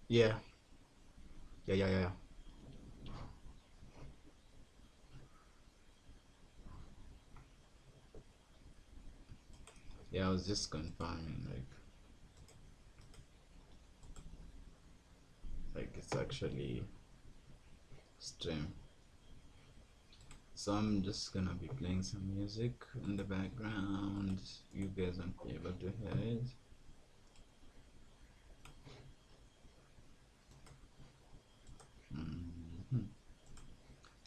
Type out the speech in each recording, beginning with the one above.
Yeah, yeah. Yeah, I was just confirming, like it's actually stream. So I'm just gonna be playing some music in the background. You guys won't be able to hear it. Mhm.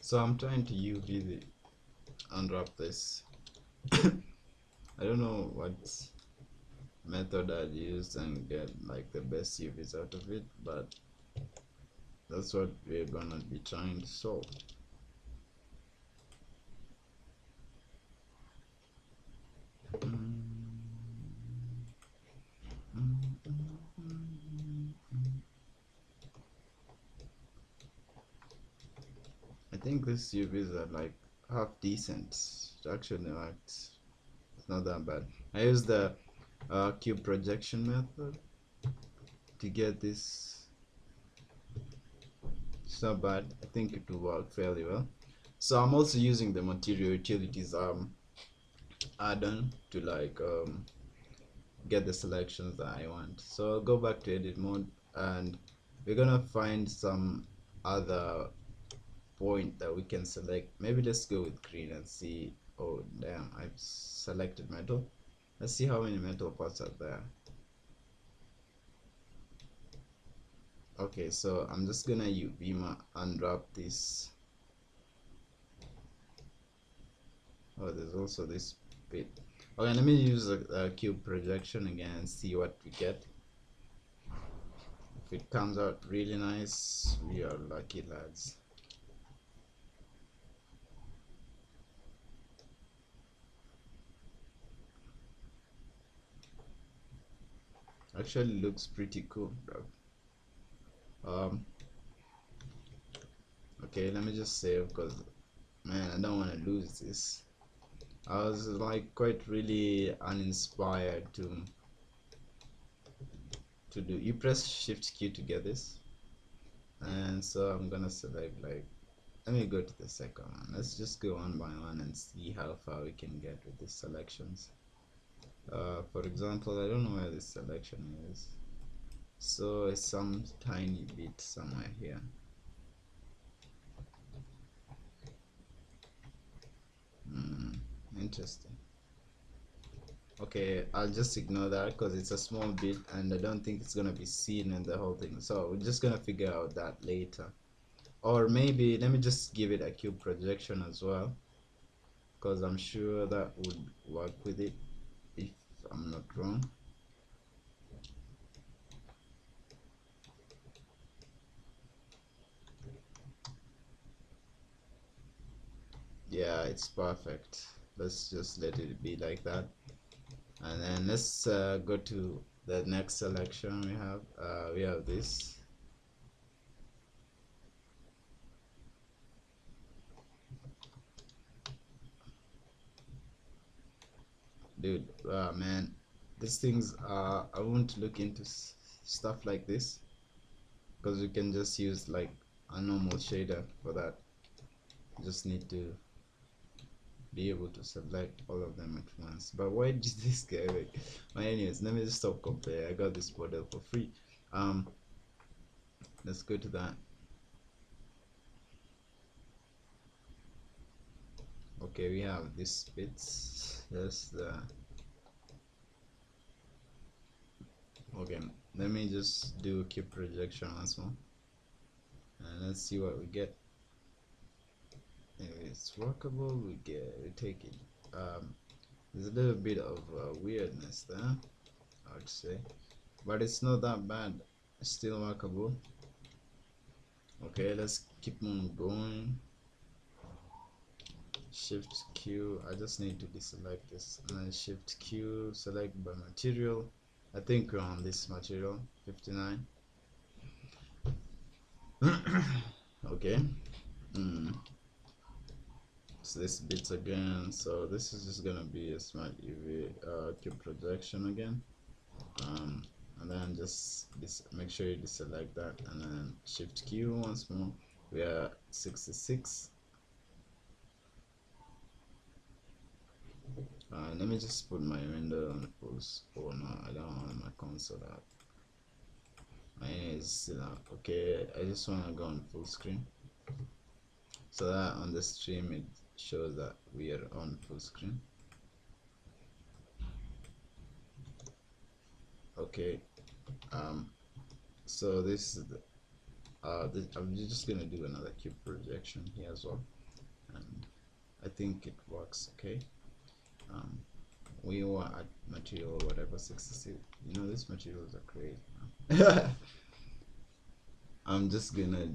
So I'm trying to UV unwrap this. I don't know what method I'd use and get like the best UVs out of it, but that's what we're gonna be trying to solve. I think these UVs are like half decent. It's actually like it's not that bad. I use the cube projection method to get this. It's not bad. I think it will work fairly well. So I'm also using the material utilities add-on to get the selections that I want. So I'll go back to edit mode and we're gonna find some other point that we can select. Maybe let's go with green and see. Oh damn, I've selected metal. Let's see how many metal parts are there. Okay, so I'm just gonna UV unwrap this. Oh, there's also this bit. Okay, let me use a cube projection again and see what we get. If it comes out really nice, we are lucky lads. Actually looks pretty cool, bro. Okay, let me just save because man, I don't want to lose this. I was like quite really uninspired to do. You press Shift Q to get this, and so I'm gonna select like. Let me go to the second one. Let's just go one by one and see how far we can get with these selections. For example, I don't know where this selection is, so it's some tiny bit somewhere here. Interesting. Okay, I'll just ignore that because it's a small bit and I don't think it's gonna be seen in the whole thing. So we're just gonna figure out that later. Or maybe let me just give it a cube projection as well because I'm sure that would work with it if I'm not wrong. Yeah, it's perfect. Let's just let it be like that. And then let's go to the next selection we have. We have this. Dude, man, these things I won't look into stuff like this because we can just use like a normal shader for that. You just need to be able to select all of them at once. But why did this guy like? But anyways, let me just stop comparing. I got this model for free. Um, let's go to that. Okay, we have this bits. That's the okay. Let me just do a cube projection once more, and let's see what we get. If it's workable, we take it. There's a little bit of weirdness there, I would say, but it's not that bad. It's still workable. Okay, let's keep on going. Shift Q. I just need to deselect this, and then Shift Q. Select by material. I think we're on this material 59. Okay. so this bits again. So this is just gonna be a smart UV cube projection again. And then just make sure you deselect that, and then shift Q once more. We are 66. Let me just put my window on full. Oh no, I don't want my console out. My is still out. Okay, I just want to go on full screen, so that on the stream it shows that we are on full screen. Okay, so this is the, I'm just gonna do another cube projection here as well, and I think it works. Okay, we were at material whatever 66. You know, these materials are crazy. I'm just gonna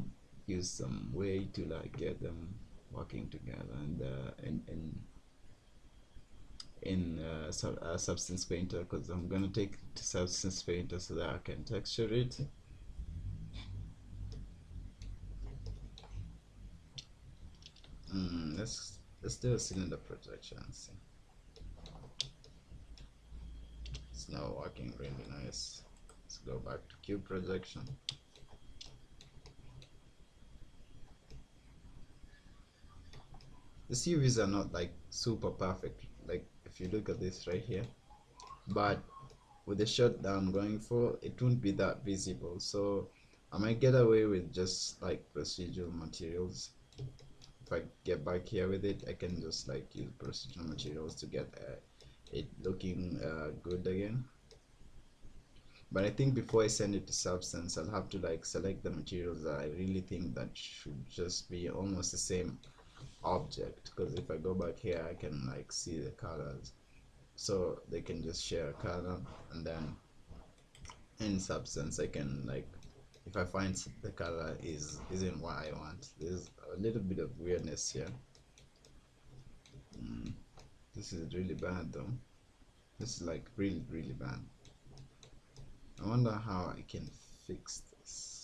use some way to like get them working together, and in Substance Painter, because I'm gonna take it to Substance Painter so that I can texture it. Let's do a cylinder projection. See, it's now working really nice. Let's go back to cube projection. The UVs are not like super perfect, like if you look at this right here, but with the shot that I'm going for, it won't be that visible. So I might get away with just like procedural materials. If I get back here with it, I can just like use procedural materials to get it looking good again. But I think before I send it to Substance, I'll have to like select the materials that I really think that should just be almost the same object, because if I go back here I can like see the colors, so they can just share a color, and then in Substance I can like, if I find the color isn't what I want, there's a little bit of weirdness here. This is really bad though. This is like really bad. I wonder how I can fix this.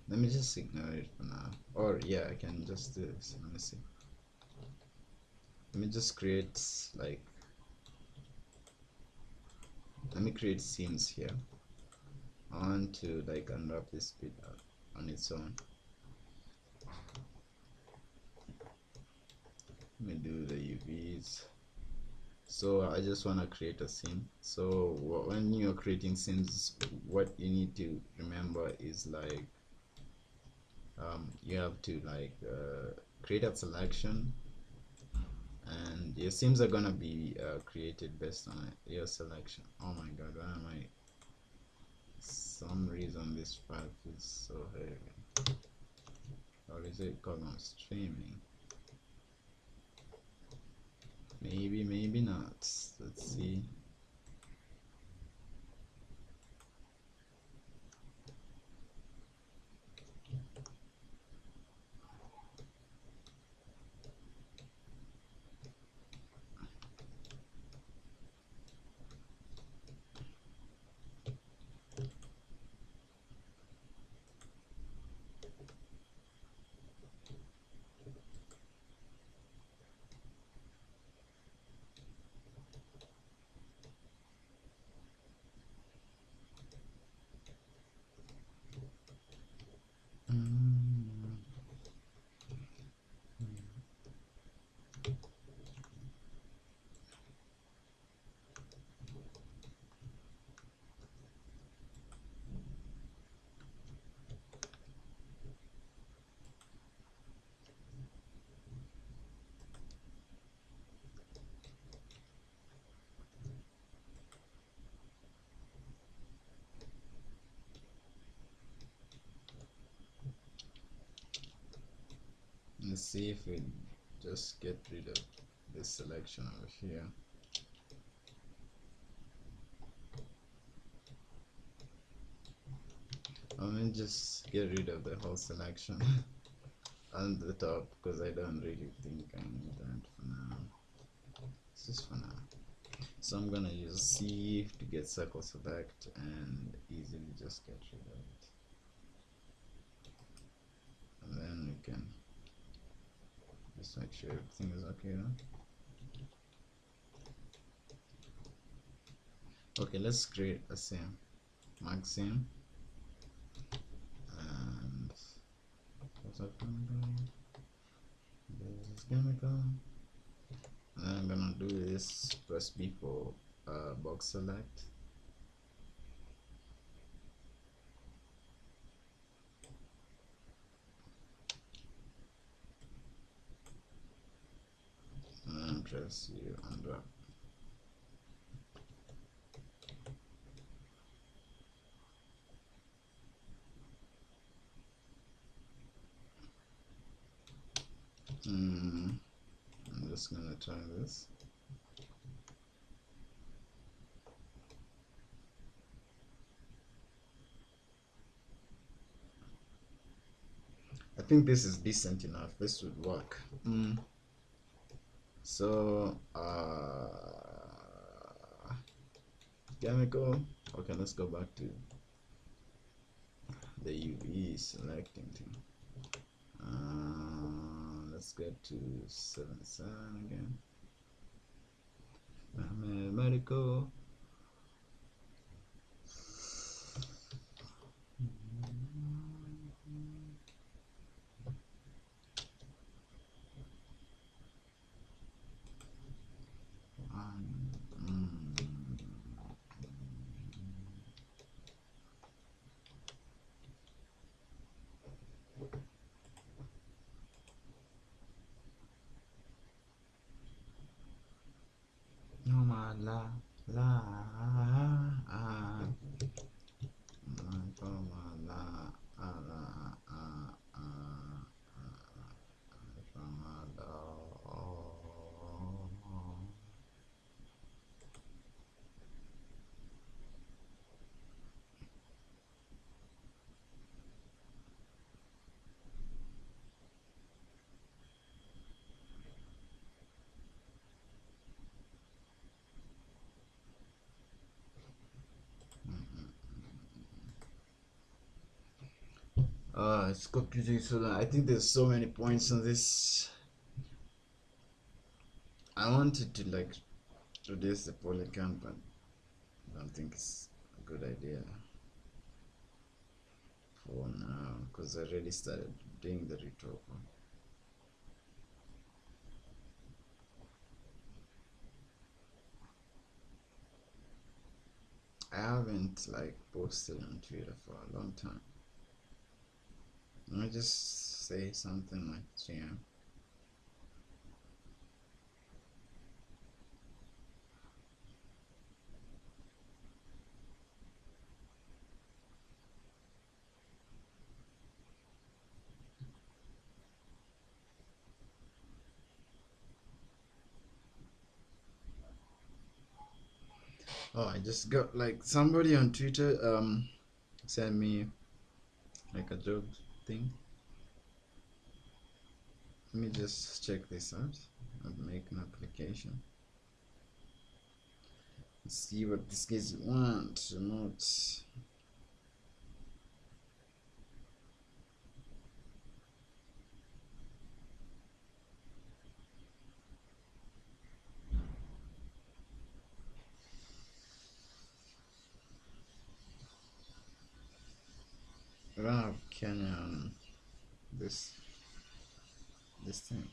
Let me just ignore it for now. Or yeah, I can just do this. Let me see. Let me just create like, let me create scenes here. I want to like unwrap this bit on its own. Let me do the UVs. So I just want to create a scene. So when you're creating scenes, what you need to remember is like, you have to like create a selection, and your scenes are gonna be created based on your selection. Oh my god, why am I, some reason this file feels so heavy, or is it because I'm streaming? Maybe not. Let's see. Let's see if we just get rid of this selection over here. I'm gonna just get rid of the whole selection on the top, because I don't really think I need that for now. It's just for now. So I'm gonna use C to get circle select and easily just get rid of it. And then we can Just make sure everything is okay now. Okay, let's create a sim. Maxim and what's up? This is chemical. And then I'm gonna do this. Press B for box select. And then press U and drop. I'm just gonna try this. I think this is decent enough. This would work. So chemical. Okay, let's go back to the UV selecting thing. Let's get to 77 again. Medical. No ma la la it's confusing. So I think there's so many points on this. I wanted to like reduce the polygon, but I don't think it's a good idea for now because I already started doing the retro. I haven't like posted on Twitter for a long time. Let me just say something like GM. Oh, I just got like somebody on Twitter sent me like a job thing. Let me just check this out and make an application. Let's see what this guys want. Remote. I don't have Kenya on this thing.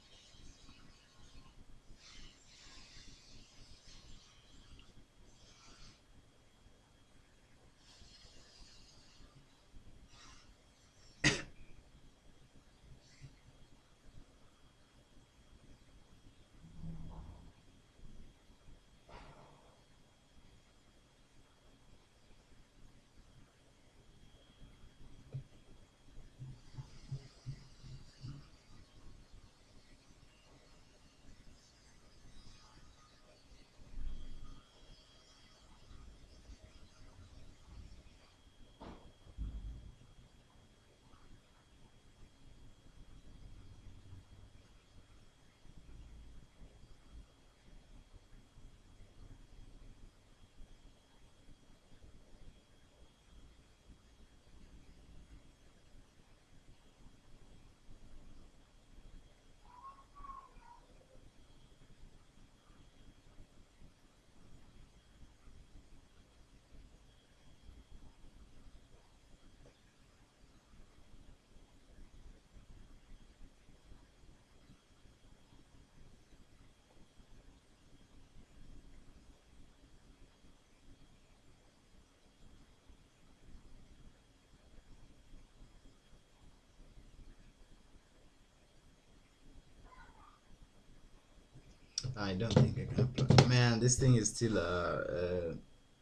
I don't think I can apply. Man, this thing is still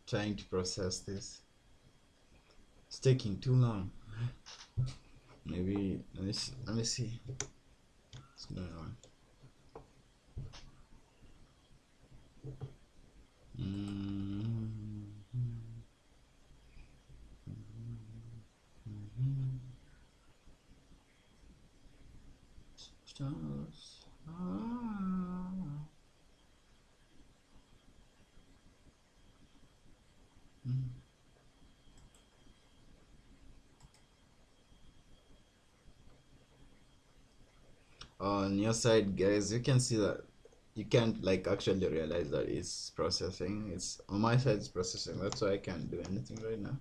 trying to process this. It's taking too long. Maybe let me see what's going on. Mm-hmm. Stars. Ah. Mm. On your side, guys, you can see that you can't like actually realize that it's processing. It's on my side, it's processing. That's why I can't do anything right now.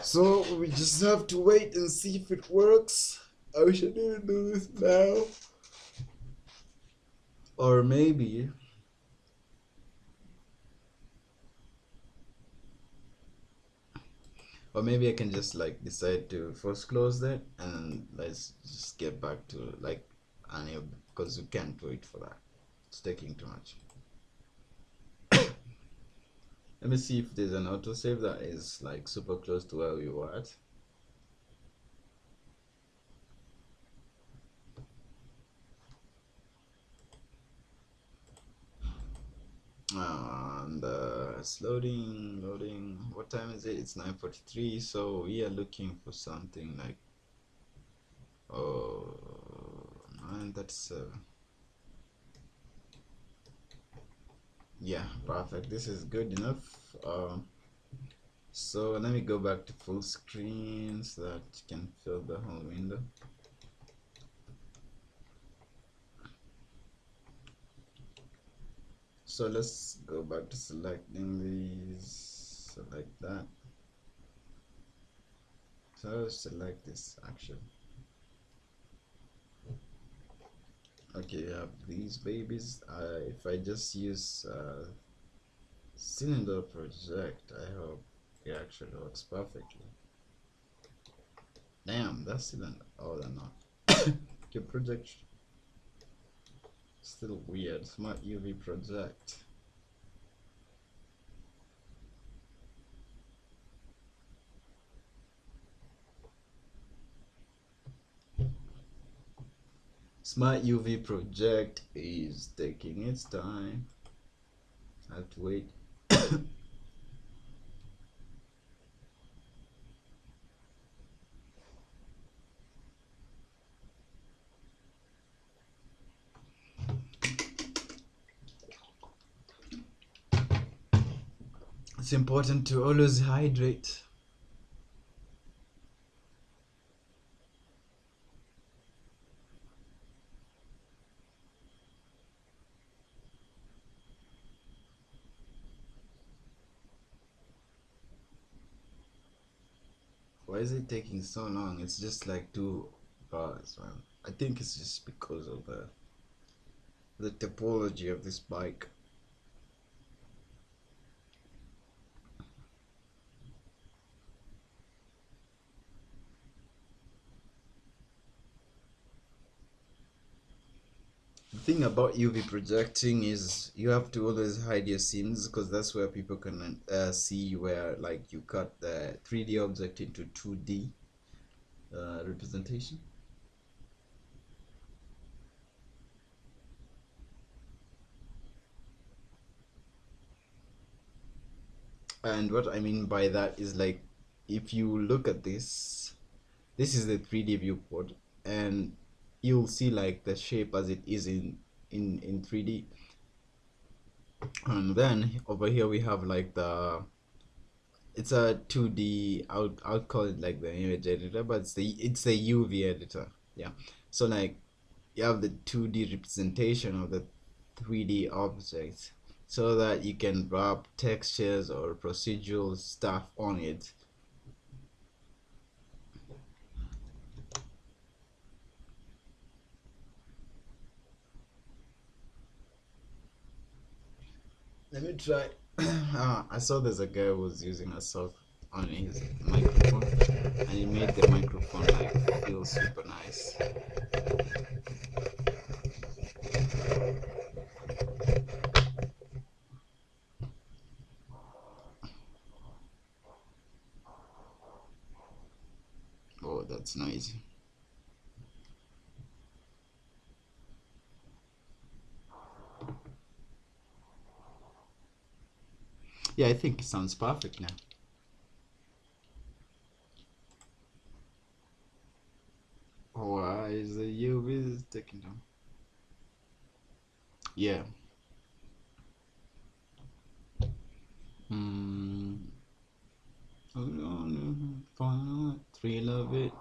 So we just have to wait and see if it works. I wish I didn't do this now. Or maybe, I can just like decide to first close that and let's just get back to like any because we can't wait for that. It's taking too much. Let me see if there's an autosave that is like super close to where we were at. And it's loading. What time is it? It's 9:43. So we are looking for something like oh 9:37. Yeah, perfect. This is good enough. So let me go back to full screen so that you can fill the whole window. So let's go back to selecting these. Select that. So select this action. Okay, I have these babies. If I just use cylinder project, I hope it actually works perfectly. Damn, that's cylinder. Oh, they're not. Okay, project still weird. Smart UV project. Smart UV project is taking its time. I have to wait. It's important to always hydrate. Why is it taking so long? It's just like 2 hours, man. I think it's just because of the topology of this bike. The thing about UV projecting is you have to always hide your scenes because that's where people can see where like you cut the 3D object into 2D representation. And what I mean by that is like if you look at this is the 3D viewport and you'll see like the shape as it is in 3D. And then over here we have like it's a 2D. I'll call it like the image editor, but it's the UV editor. Yeah. So like you have the 2D representation of the 3D objects so that you can wrap textures or procedural stuff on it. Let me try. I saw there's a guy who was using a soft on his microphone, and it made the microphone like feel super nice. Oh, that's noisy. Yeah, I think it sounds perfect now. Oh, why is the UV taking down? Yeah. Hmm. Thrill of it.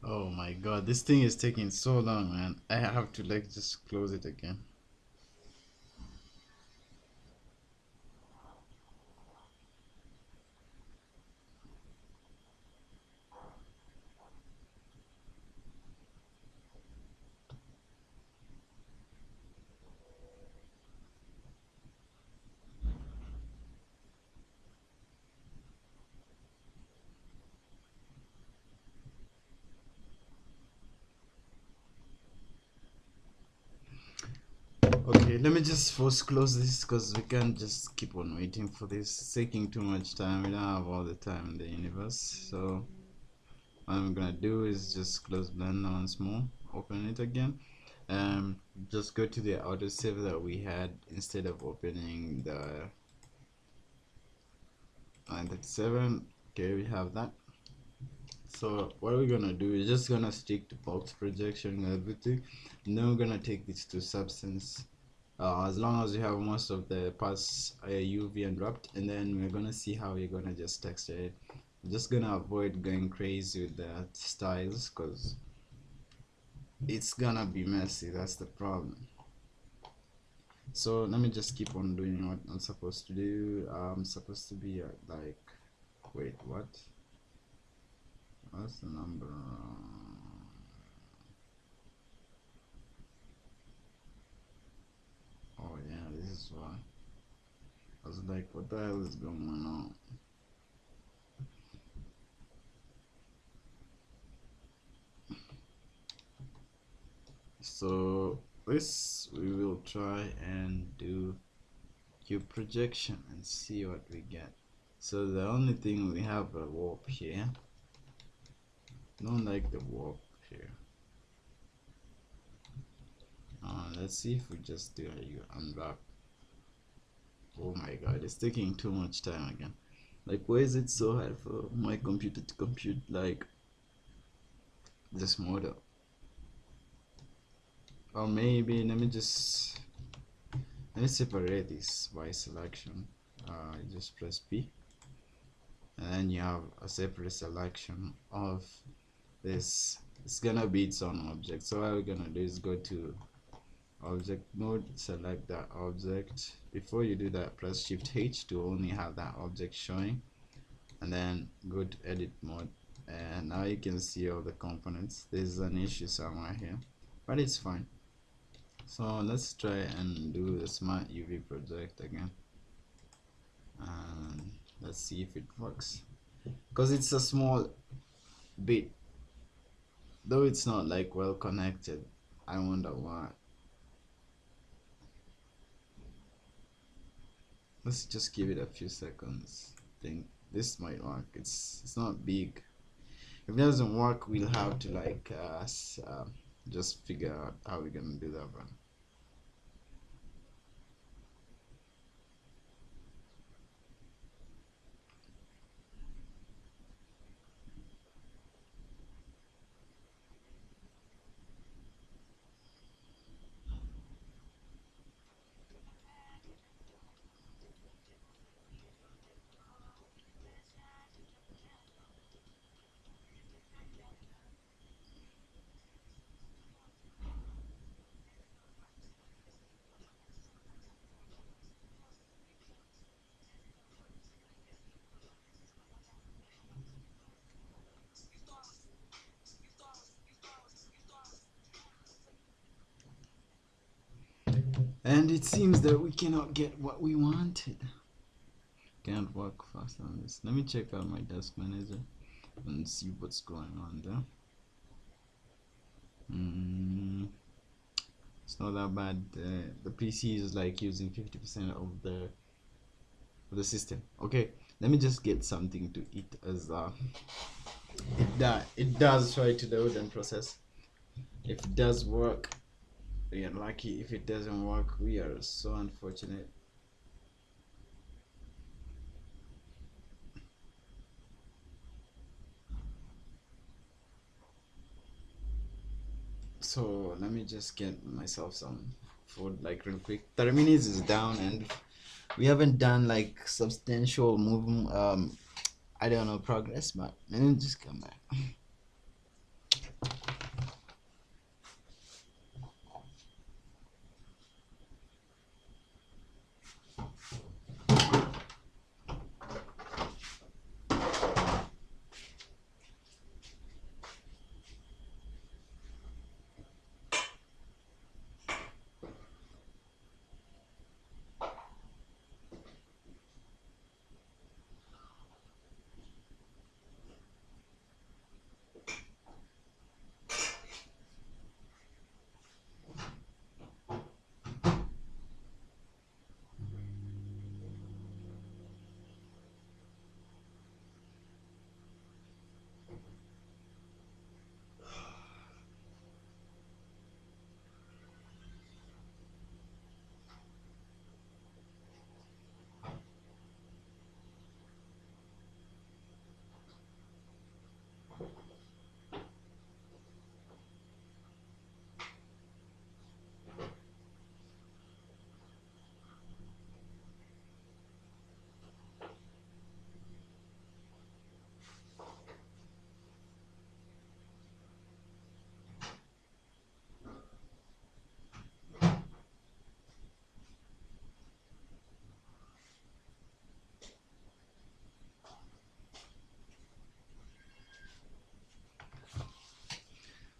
Oh my god, this thing is taking so long, man. I have to like just close it again. Okay, let me just first close this because we can't just keep on waiting for this. It's taking too much time. We don't have all the time in the universe. So what I'm gonna do is just close Blender once more, open it again. Just go to the autosave that we had instead of opening the 937. Okay, we have that. So what we're gonna do is just gonna stick to box projection and everything. Then we're gonna take this to substance. As long as you have most of the parts UV and wrapped, and then we're gonna see how we're gonna just texture it. I'm just gonna avoid going crazy with the styles because it's gonna be messy. That's the problem. So let me just keep on doing what I'm supposed to do. I'm supposed to be like, wait, what? What's the number? Oh like, what the hell is going on? So this we will try and do cube projection and see what we get. So the only thing, we have a warp here. Don't like the warp here. Let's see if we just do a unwrap. Oh my god, it's taking too much time again. Like, why is it so hard for my computer to compute like this model? Or maybe let me separate this by selection. You just press P, and then you have a separate selection of this. It's gonna be its own object. So what we're gonna do is go to object mode, select that object. Before you do that, press Shift H to only have that object showing, and then go to edit mode, and now you can see all the components. There's an issue somewhere here, but it's fine. So let's try and do the smart UV project again, and let's see if it works, because it's a small bit, though it's not like well connected. I wonder why. Let's just give it a few seconds. I think this might work. It's not big. If it doesn't work, we'll have to like just figure out how we're gonna do that one. And it seems that we cannot get what we wanted. Can't work fast on this. Let me check out my desk manager and see what's going on there. It's not that bad. The PC is like using 50% of the system. Okay, let me just get something to eat, as it does try to load and process. If it does work, we are lucky. If it doesn't work, we are so unfortunate. So let me just get myself some food like real quick. 30 minutes is down, and we haven't done like substantial movement, I don't know, progress, but let me just come back.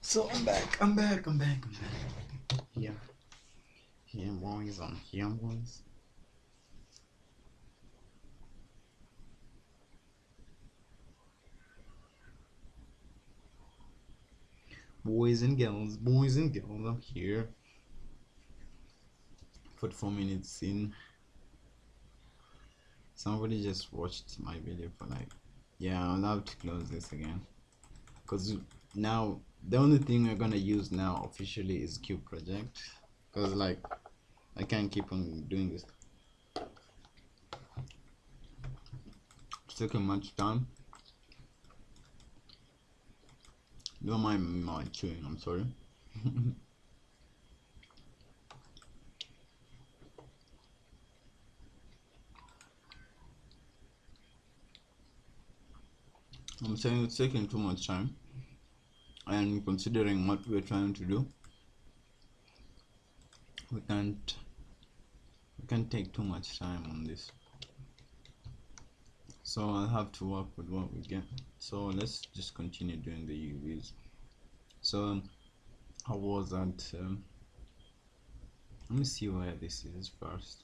So I'm back. Here boys, on here boys. boys and girls, I'm here. 44 minutes in. Somebody just watched my video for like, yeah, I'll have to close this again. Because now, the only thing we're gonna use now officially is Cube Project. Because like, I can't keep on doing this. It's taking much time. Don't mind my chewing, I'm sorry. I'm saying it's taking too much time, and considering what we're trying to do, we can't take too much time on this. So I'll have to work with what we get. So let's just continue doing the UVs. So how was that? Let me see where this is first.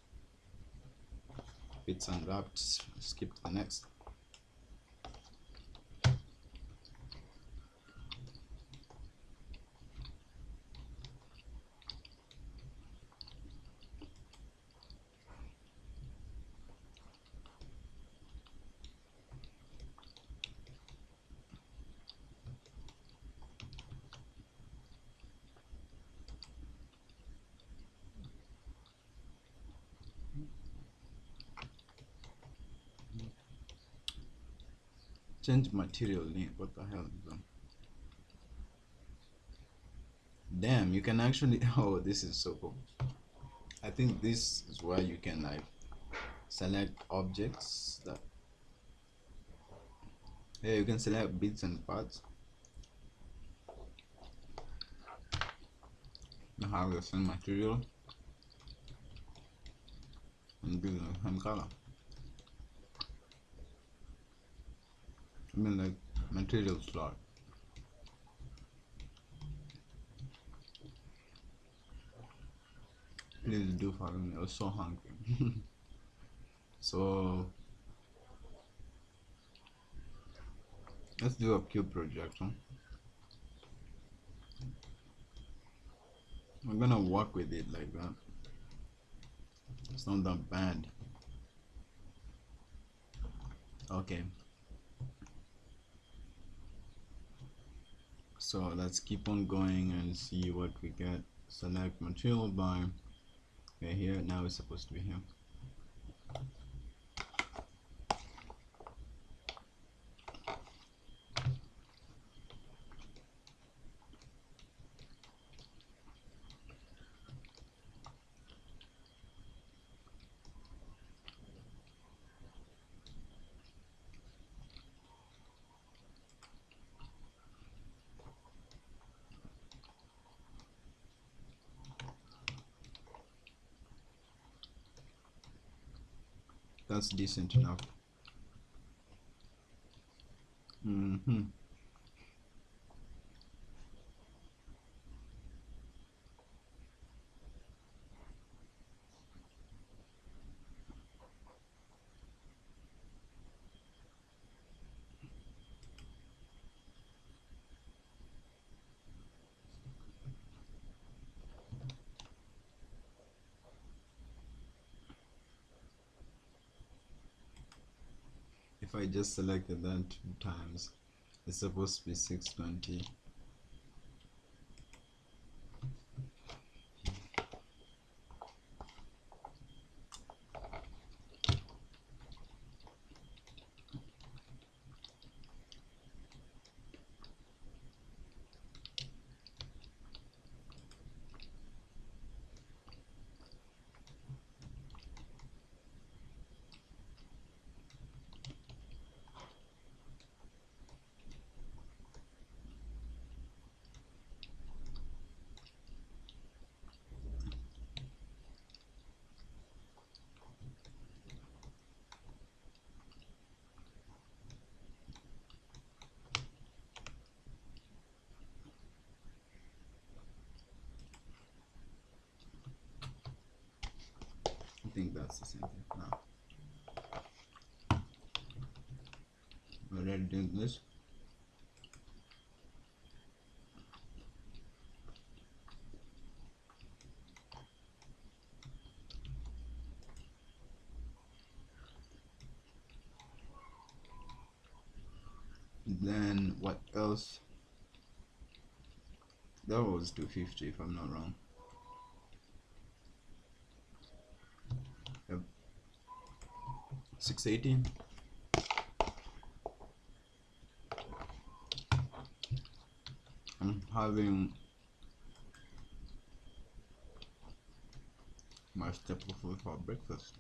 Bits and wrapped. Skip to the next. Change material name. What the hell is that? Damn, you can actually. Oh, this is so cool. I think this is where you can like select objects that. Yeah, you can select bits and parts. You have the same material and do the same color. I mean, like material slot. Please do follow me. I was so hungry. So let's do a cube projection. We're gonna work with it like that. It's not that bad. Okay. So let's keep on going and see what we get. Select material by. Okay, here now it's supposed to be here. That's decent enough. If I just selected that 2 times, it's supposed to be 620. I think that's the same thing. Now, we're already doing this. what else? That was 250 if I'm not wrong. Yep. 618. I'm having my staple food for breakfast.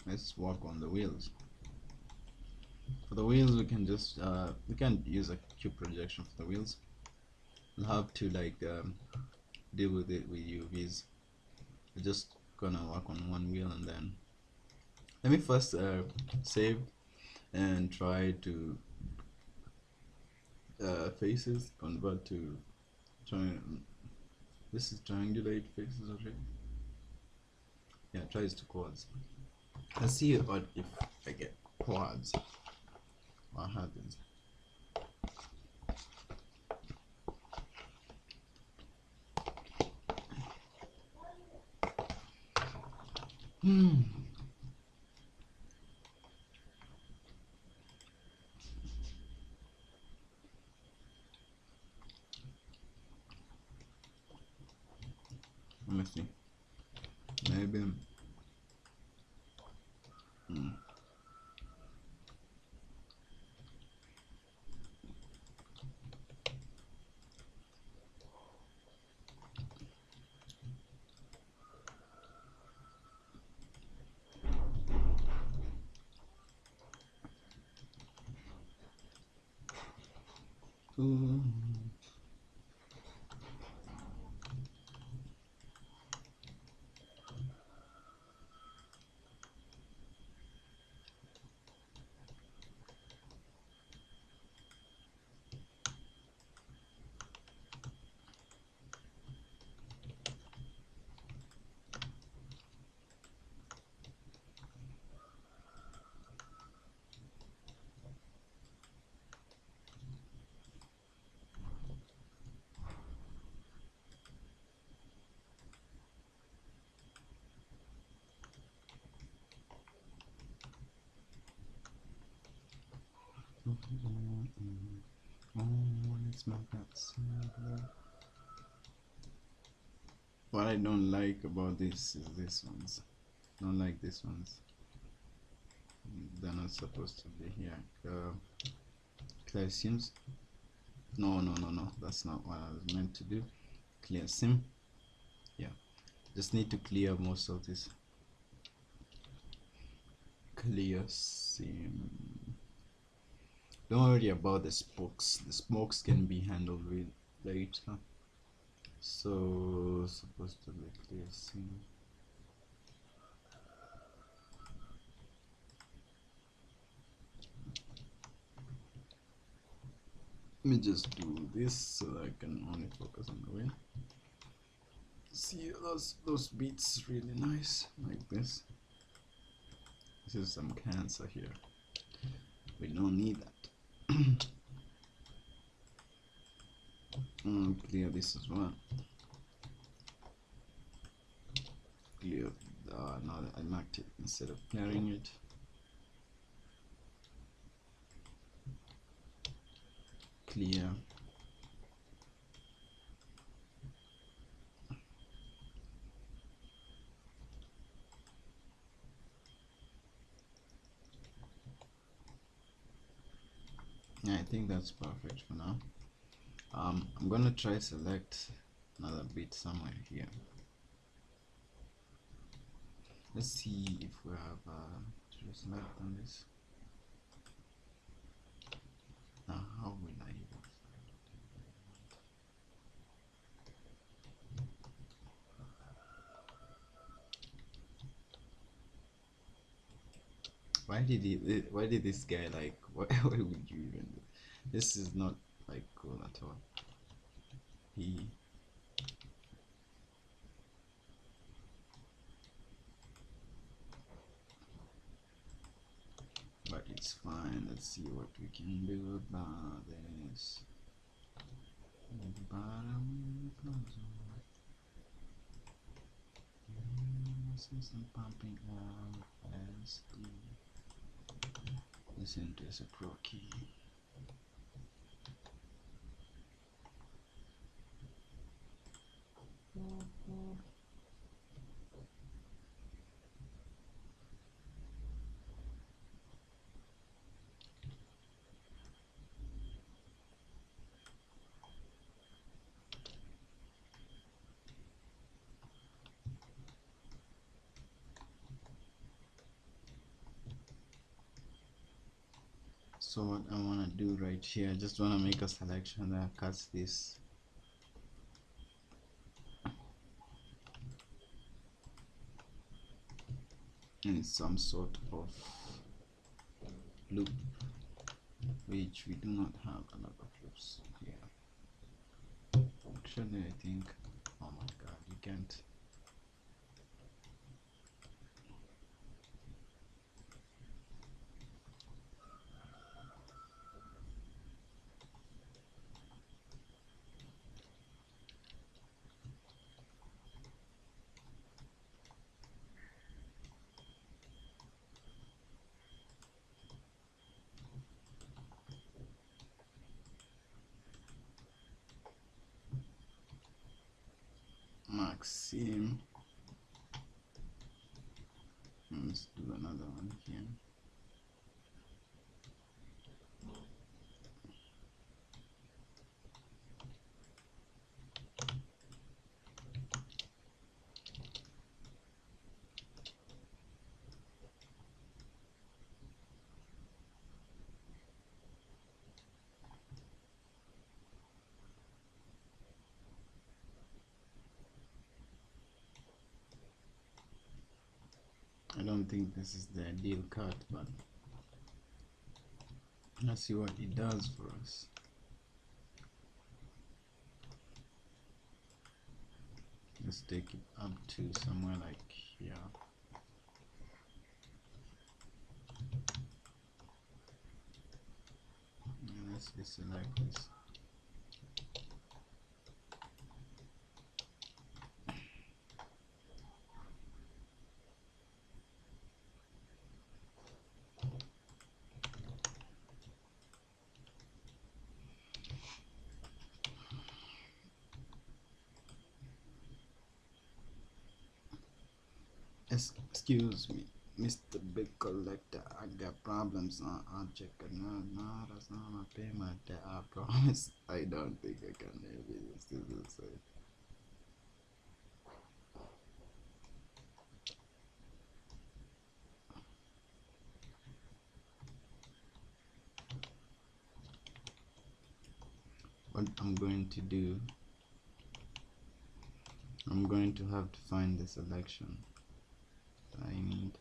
Let's work on the wheels. For the wheels, we can just we can use a cube projection for the wheels. We'll have to like deal with it with UVs. We're just gonna work on one wheel, and then let me first save and try to faces convert to this is triangulate faces already. Yeah, tries to quads. Let's see what if I get quads. What happens? Let me see. Maybe. Ooh. Let's make that simpler. What I don't like about this is this ones. Don't like these ones. They're not supposed to be here. Clear sims. No. That's not what I was meant to do. Clear sim. Yeah. Just need to clear most of this. Clear sim. Don't worry about the spokes. The spokes can be handled with later. So supposed to be clear sim. Let me just do this so that I can only focus on the wheel. See those beats really nice like this. This is some cancer here. We don't need that. Clear this as well. Clear. Now that I marked it instead of clearing it. Clear. Yeah, I think that's perfect for now. I'm gonna try select another bit somewhere here. Let's see if we have just select on this. Now how will I use it? Why did this guy like why would you even do? This is not like cool at all. He fine. Let's see what we can do about this. Bottom system pumping out as this enter is a pro key. So what I want to do right here, I just want to make a selection that cuts this in some sort of loop, which we do not have a lot of loops here. Actually, I think, oh my god, you can't. Maxim. Let's do another one here. I don't think this is the ideal cut, but let's see what it does for us. Let's take it up to somewhere like here. And let's just select this. Excuse me, Mr. Big Collector, I got problems on object. No, that's not my payment. I promise. I don't think I can maybe this is safe. What I'm going to do, I'm going to have to find the selection I need.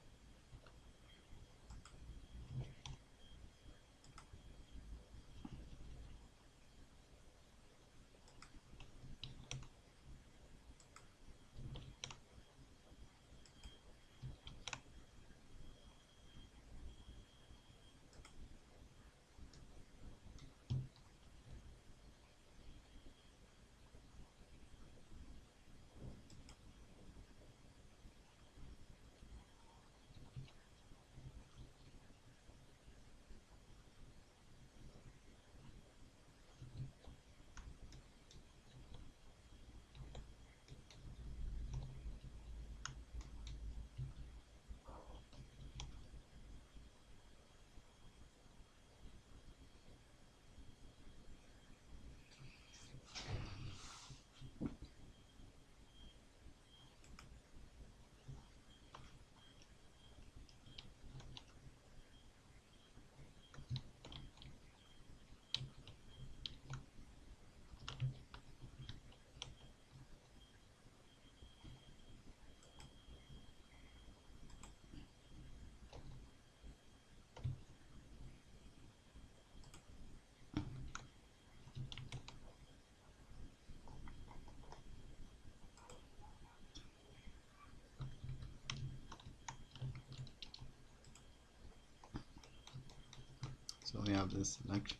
we have this like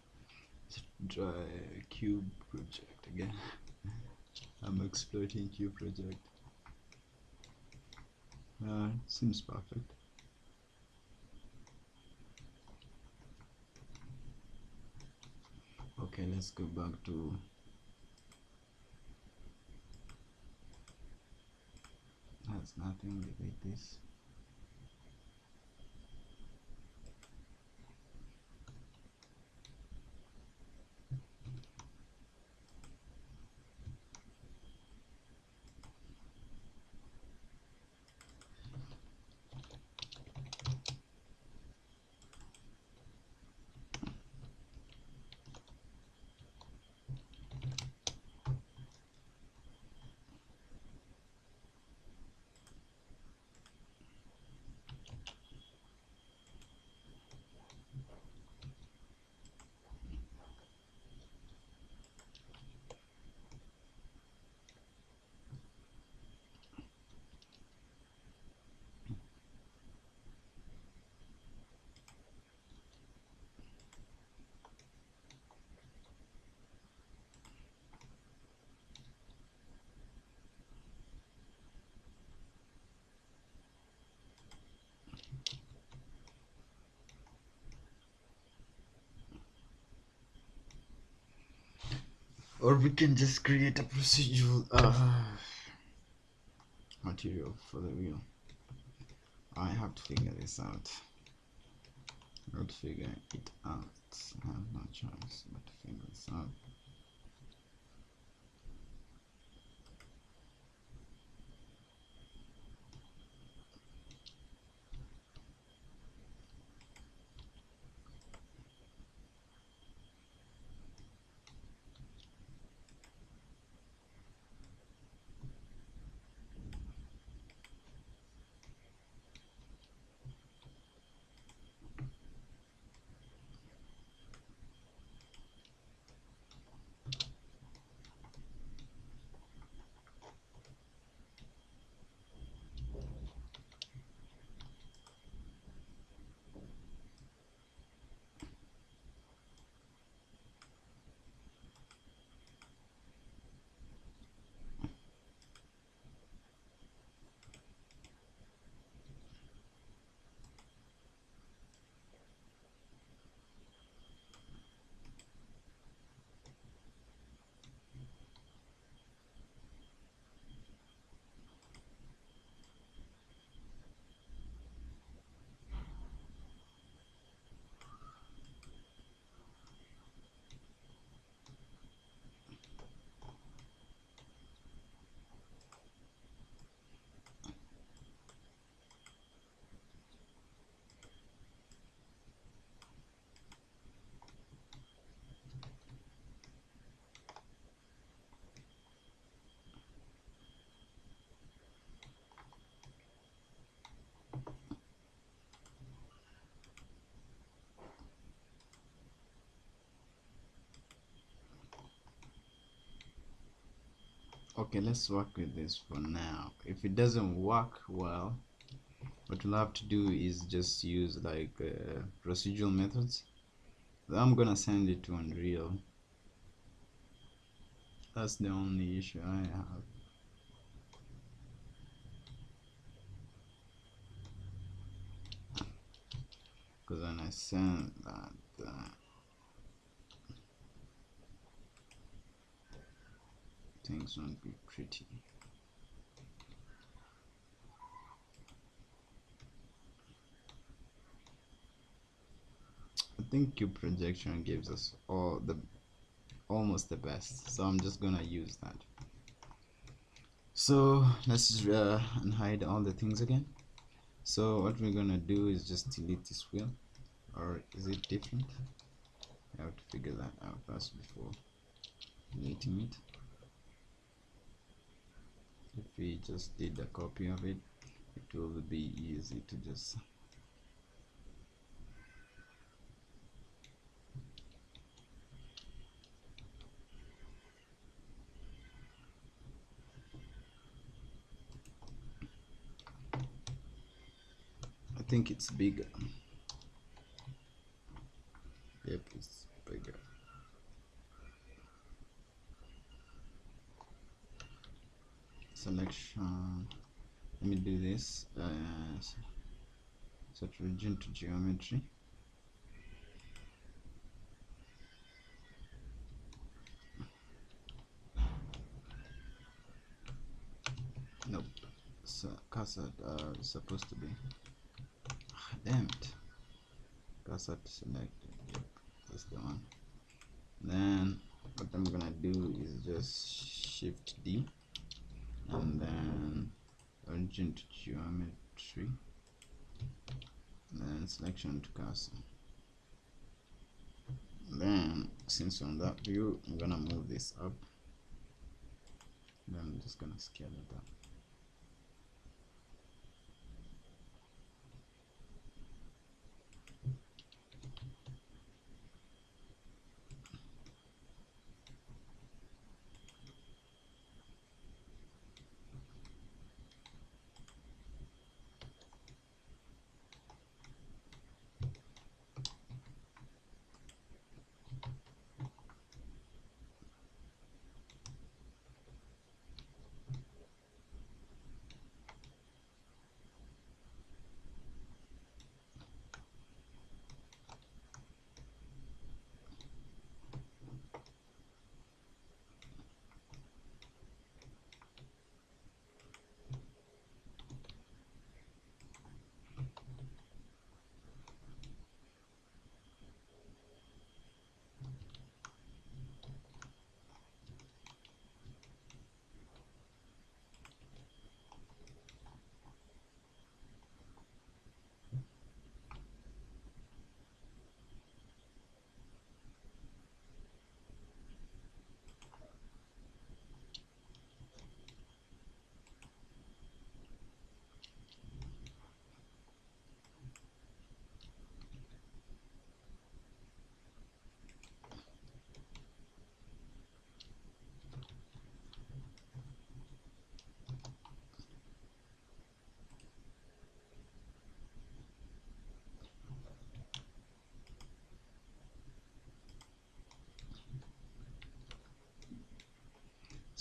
dry cube project again. I'm exploiting cube project. Seems perfect. Okay, let's go back to that's nothing. Delete this. Or we can just create a procedural material for the wheel. I have to figure this out. I'll figure it out. I have no choice but to figure this out. Okay, let's work with this for now. If it doesn't work well, what we'll have to do is just use like procedural methods. I'm gonna send it to Unreal. That's the only issue I have. Because when I send that, things won't be pretty. I think cube projection gives us almost the best, so I'm just gonna use that. So let's unhide all the things again. So what we're gonna do is just delete this wheel, or is it different? I have to figure that out first before deleting it. If we just did a copy of it, it will be easy to just I think it's bigger. Yep, selection. Let me do this. Set region to geometry. Nope. So cursor is supposed to be. Damn it. Cursor selected. Yep, that's the one. Then what I'm gonna do is just Shift D, and then origin to geometry, and then selection to cursor. Then since on that view, I'm gonna move this up. Then I'm just gonna scale it up.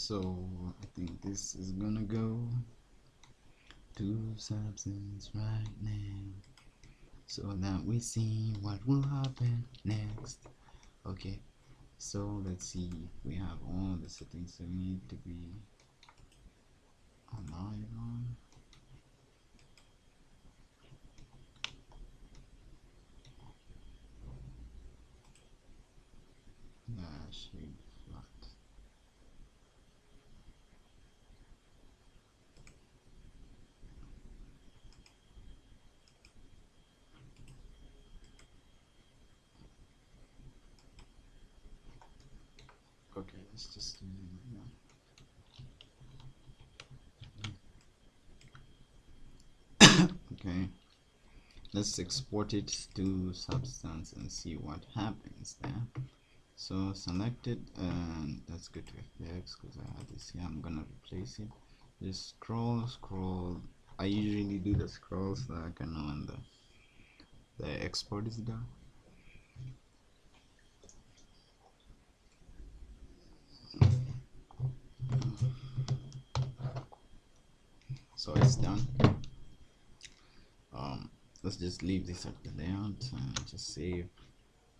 So I think this is gonna go to substance right now, so that we see what will happen next. Okay, so let's see if we have all the settings that we need to be alive on. Shade flat. Okay, let's just do that. Okay, let's export it to Substance and see what happens there. So select it, and let's go to FBX because I had this here. I'm gonna replace it. Just scroll. I usually do the scroll so that I can know when the export is done. So it's done. Let's just leave this at the layout and just save,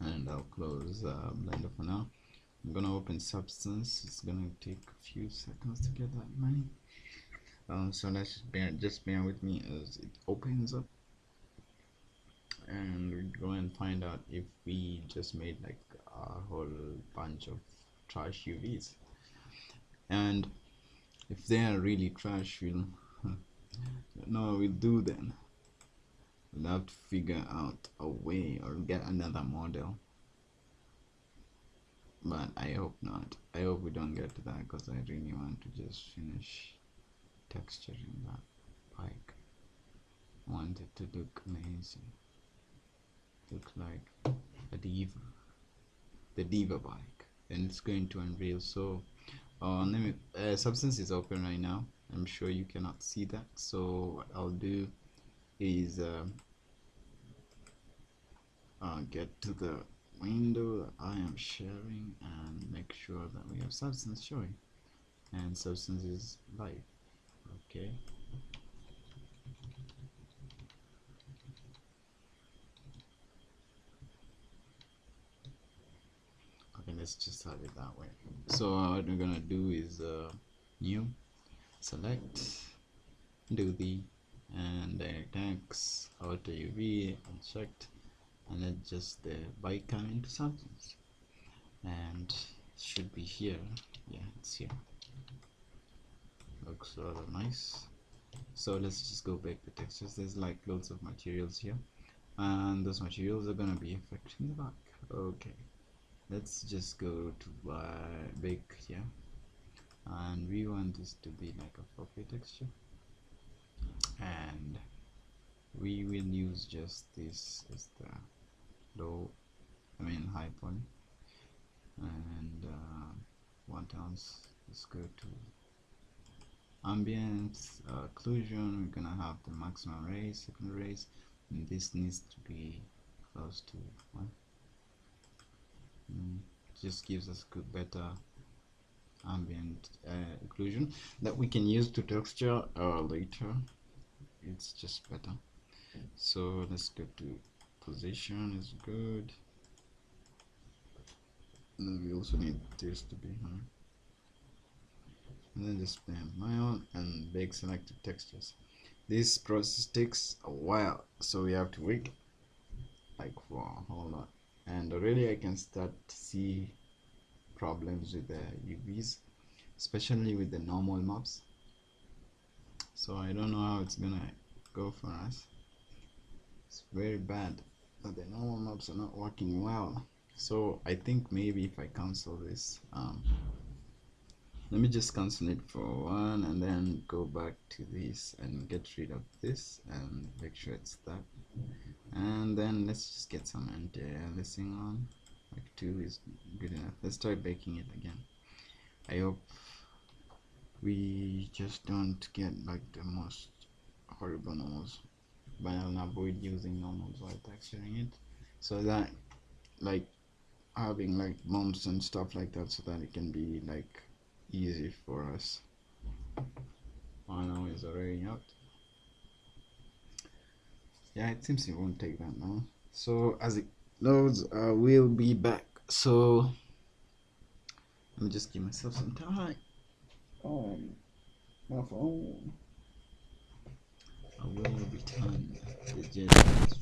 and I'll close Blender for now. I'm gonna open Substance. It's gonna take a few seconds to get that money. So let's just bear with me as it opens up, and we go and find out if we just made like a whole bunch of trash UVs, and if they are really trash, we'll we'll do then. We'll have to figure out a way or get another model, but I hope not. I hope we don't get to that because I really want to just finish texturing that bike. I want it to look amazing, look like a diva, the diva bike, and it's going to unveil. So Substance is open right now. I'm sure you cannot see that, so what I'll do is get to the window that I am sharing and make sure that we have Substance showing, and Substance is live. Okay. Okay, let's just have it that way. So what we're gonna do is new, select, do the, and text auto UV unchecked, and then just the byte come into substance, and should be here. Yeah, it's here. Looks rather nice. So let's just go back to textures. There's like loads of materials here, and those materials are gonna be affected in the back. Okay, let's just go to bake here, and we want this to be like a fluffy texture, and we will use just this as the low, high point, and what else? Let's go to ambient occlusion. We're gonna have the maximum raise, second raise, and this needs to be close to 1. Just gives us good better ambient occlusion that we can use to texture later. It's just better. So let's go to position is good, and then we also need this to be high, and then just plan my own and bake selected textures. This process takes a while, so we have to wait like for a whole lot, and already I can start to see problems with the UVs, especially with the normal maps. So I don't know how it's gonna go for us. It's very bad that the normal maps are not working well. So I think maybe if I cancel this, let me just cancel it for one and then go back to this and get rid of this and make sure it's that, and then let's just get some anti-aliasing on. Like 2 is good enough. Let's try baking it again. I hope we just don't get like the most horrible normals, but I'll avoid using normals while texturing it, so that like having like bumps and stuff like that, so that it can be like easy for us. Oh no, it's already out. Yeah, it seems it won't take that long. So as it loads, we'll be back. So let me just give myself some time. My phone. I will return the jet.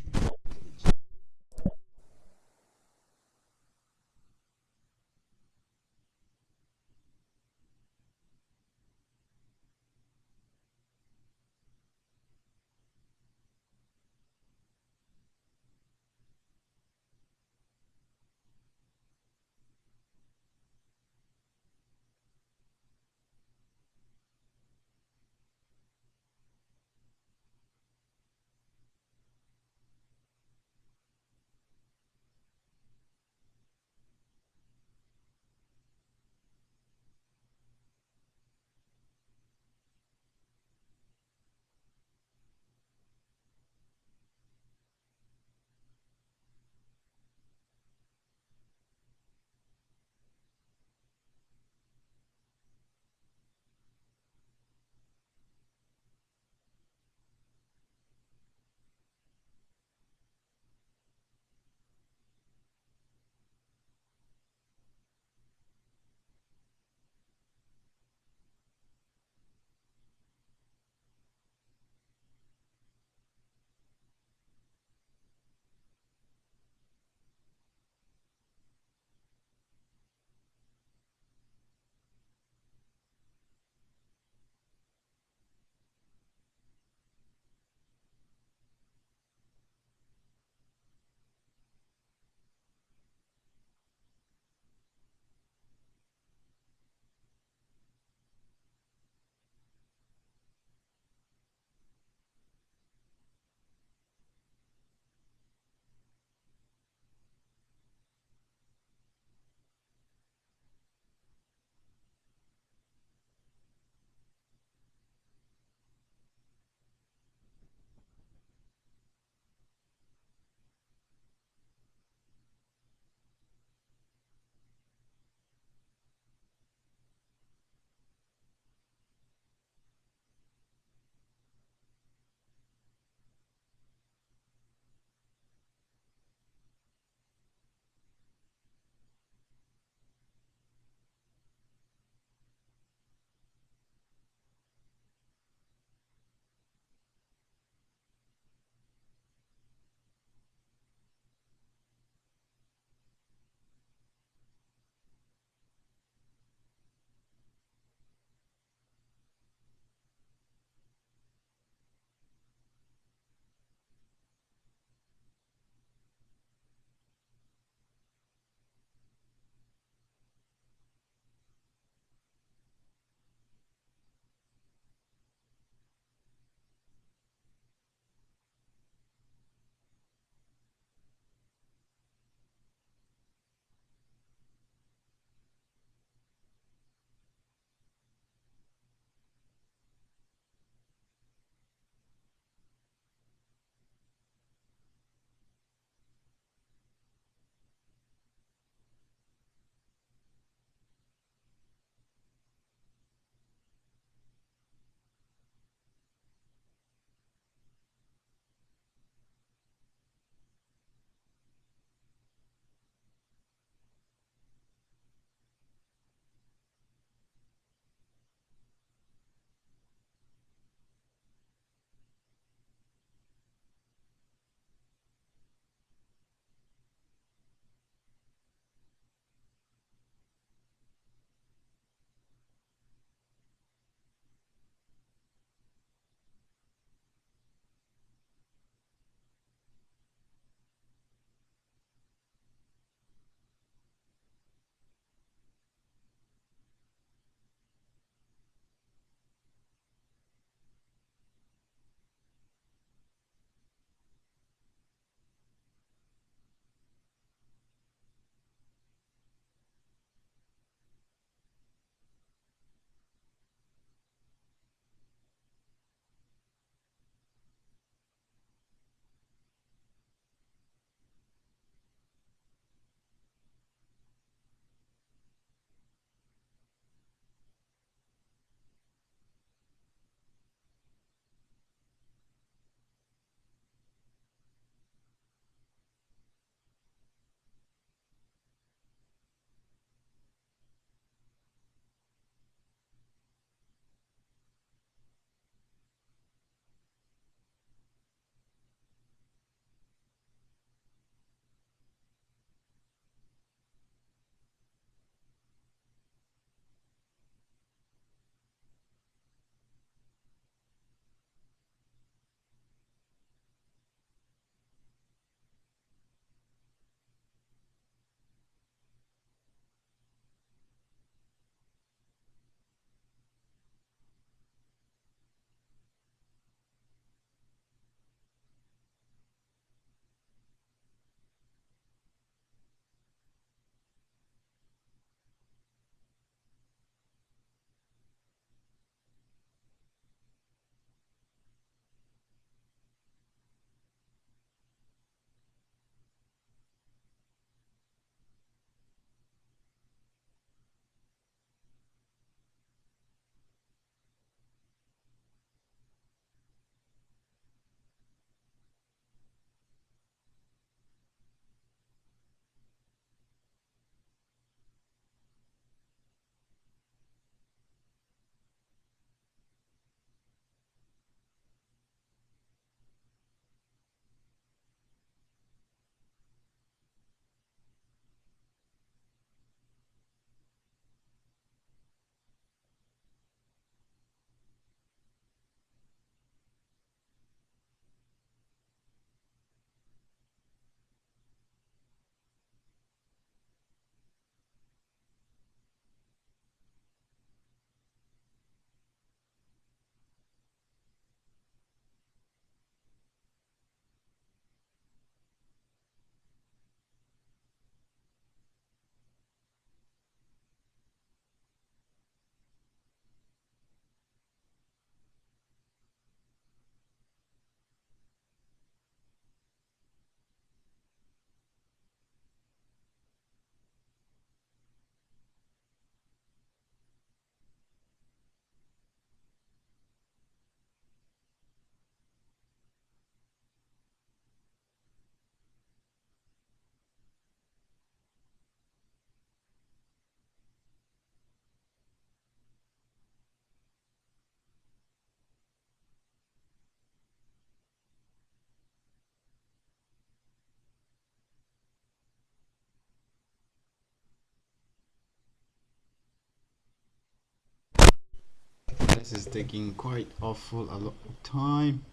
This is taking quite awful a lot of time.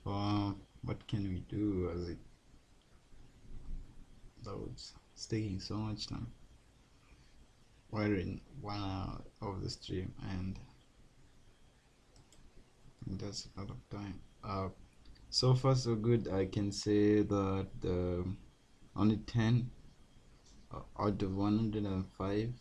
What can we do as it loads? It's taking so much time. We're in 1 hour of the stream, and that's a lot of time. So far so good. I can say that only 10 out of 105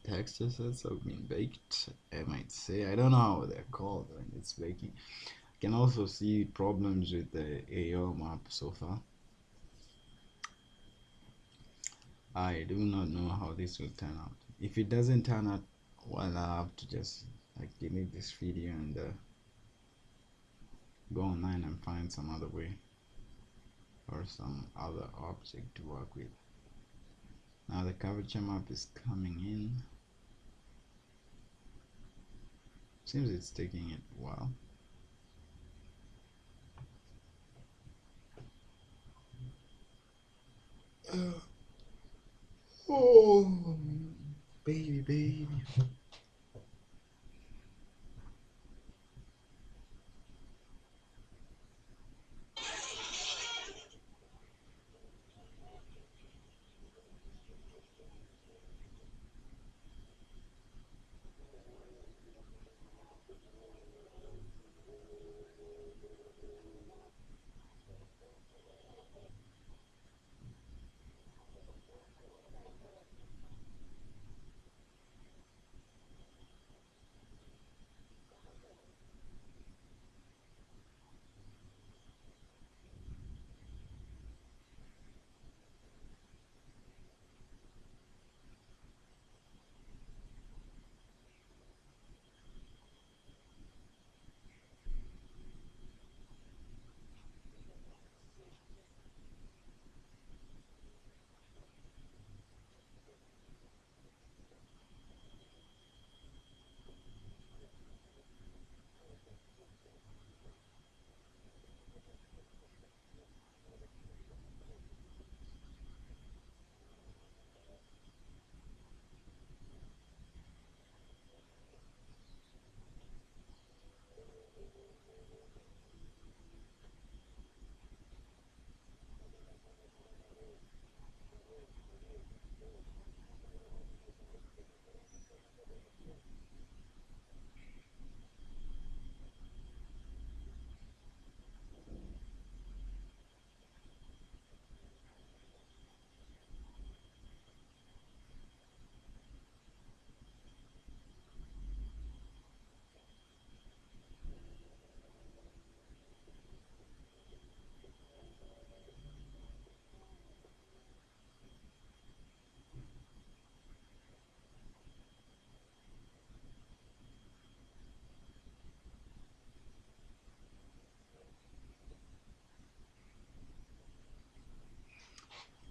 text assets have been baked. I might say, I don't know how they're called when it's baking. I can also see problems with the AO map so far. I do not know how this will turn out. If it doesn't turn out well, I'll have to just like delete this video and go online and find some other way or some other object to work with. Now the curvature map is coming in. Seems it's taking it a while. Oh, baby, baby.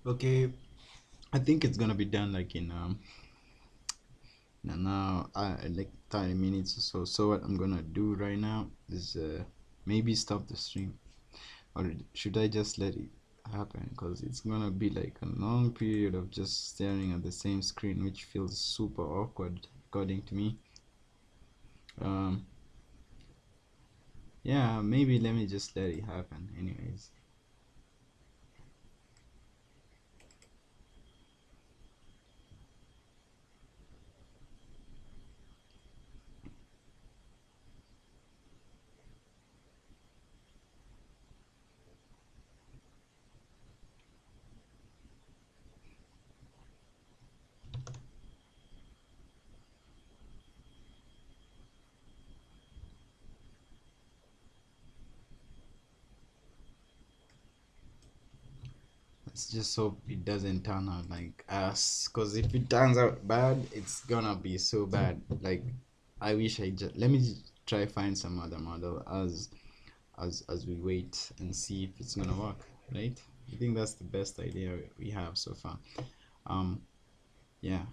Okay, I think it's gonna be done like in now like 30 minutes or so. So what I'm gonna do right now is maybe stop the stream, or should I just let it happen? Because it's gonna be like a long period of just staring at the same screen, which feels super awkward according to me. Um, yeah, maybe let me just let it happen anyways. Let's just hope it doesn't turn out like us, because if it turns out bad, it's gonna be so bad. Like, I wish I just let me try find some other model as we wait and see if it's gonna work, right? I think that's the best idea we have so far. Um, yeah.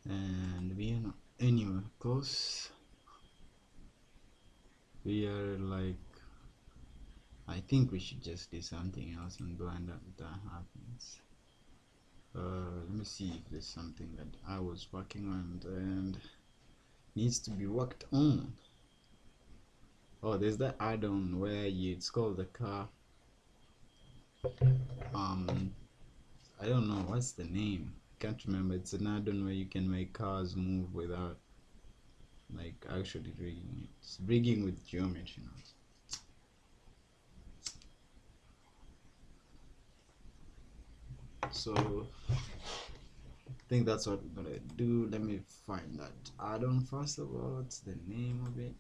and we are not anywhere close. We are like, I think we should just do something else and blind up that happens. Let me see if there's something that I was working on and needs to be worked on. Oh, there's that add-on where it's called the car. I don't know what's the name. Can't remember. It's an add-on where you can make cars move without like actually rigging it. It's rigging with geometry now. So I think that's what we're gonna do. Let me find that add-on first of all. What's the name of it?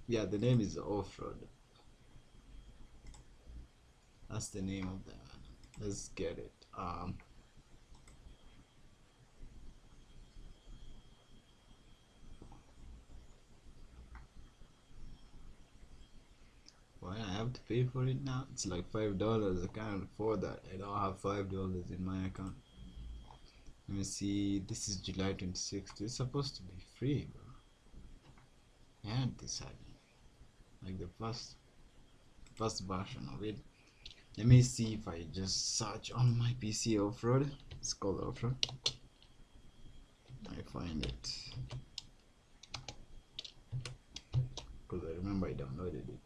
Yeah, the name is Off-Road. That's the name of that. Let's get it. Why I have to pay for it now? It's like $5. I can't afford that. I don't have $5 in my account. Let me see. This is July 26th. It's supposed to be free, bro. I had decided. Like the first version of it. Let me see if I just search on my PC Off-Road. It's called Off-Road. I find it. Because I remember I downloaded it.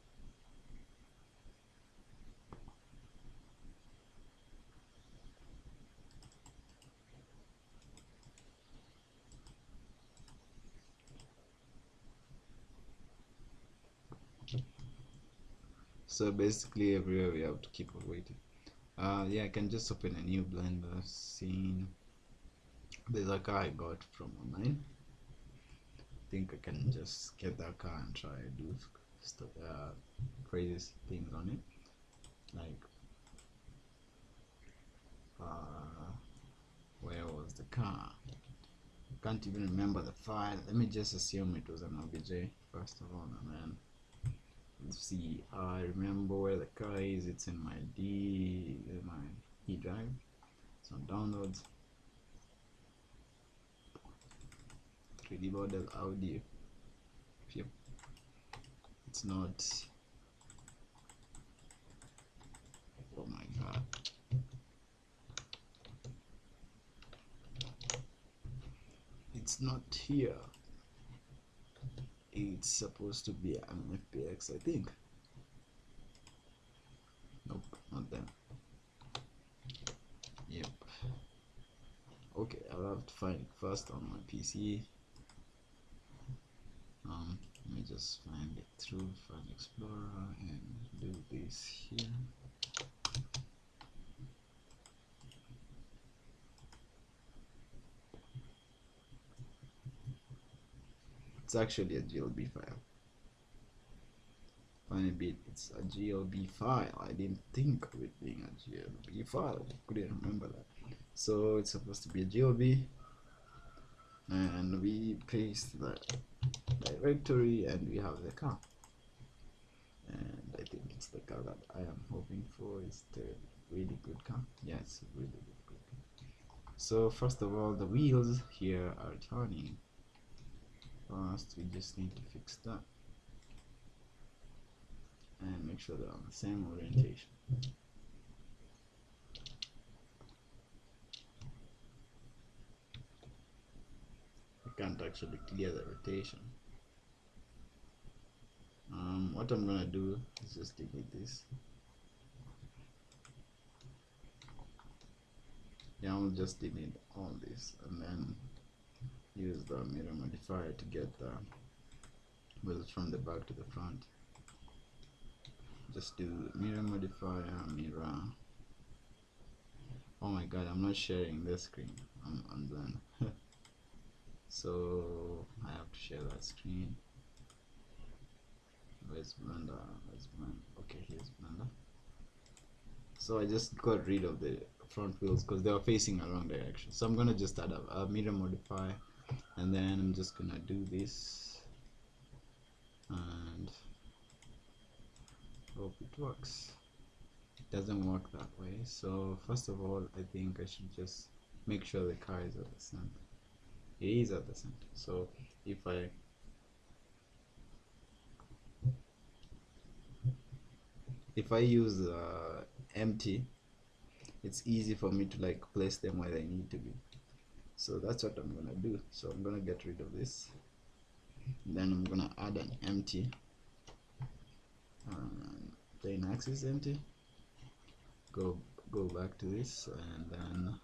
So basically everywhere we have to keep on waiting. Yeah, I can just open a new Blender scene. There's a car I got from online. I think I can just get that car and try to do crazy things on it. Like, where was the car? I can't even remember the file. Let me just assume it was an OBJ first of all, and then let's see. I remember where the car is. It's in my E drive. It's on downloads. 3D model audio. Yep. It's not. Oh my god. It's not here. It's supposed to be an FPX, I think. Nope, not them. Yep. Okay, I'll have to find it first on my PC. Let me just find it through File Explorer and do this here. It's actually a GLB file. Funny bit, it's a GLB file. I didn't think of it being a GLB file. I couldn't remember that. So it's supposed to be a GLB, and we paste the directory, and we have the car. And I think it's the car that I am hoping for. Is the really good car. Yeah, it's a really good car. So first of all, the wheels here are turning. First, we just need to fix that and make sure they're on the same orientation. I can't actually clear the rotation. What I'm gonna do is just delete this. Yeah, I'll just delete all this and then use the mirror modifier to get the wheels from the back to the front. Just do mirror modifier, mirror, Oh my god, I'm not sharing this screen. I'm done. So I have to share that screen. Where's Blender? Where's Blender? Okay, here's Blender. So I just got rid of the front wheels because they were facing a wrong direction. So I'm gonna just add a mirror modifier, and then I'm just gonna do this and hope it works. It doesn't work that way. So first of all, I think I should just make sure the car is at the center. It is at the center. So if I use empty, it's easy for me to like place them where they need to be. So that's what I'm gonna do. So I'm gonna get rid of this, then I'm gonna add an empty plane axis empty. Go back to this, and then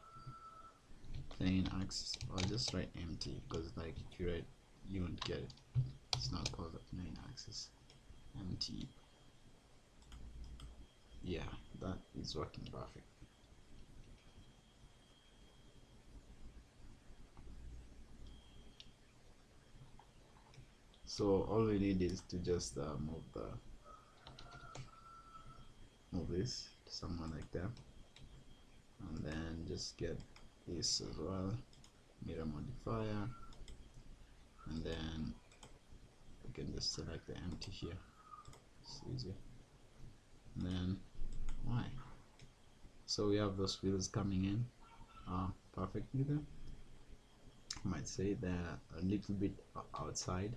plane axis. I'll just write empty because like if you write, you won't get it. It's not called a plane axis. Empty. Yeah, that is working perfect. So all we need is to just move this to somewhere like that, and then just get this as well, mirror modifier, and then we can just select the empty here. It's easy. And then why? So we have those wheels coming in perfectly there. I might say they're a little bit outside,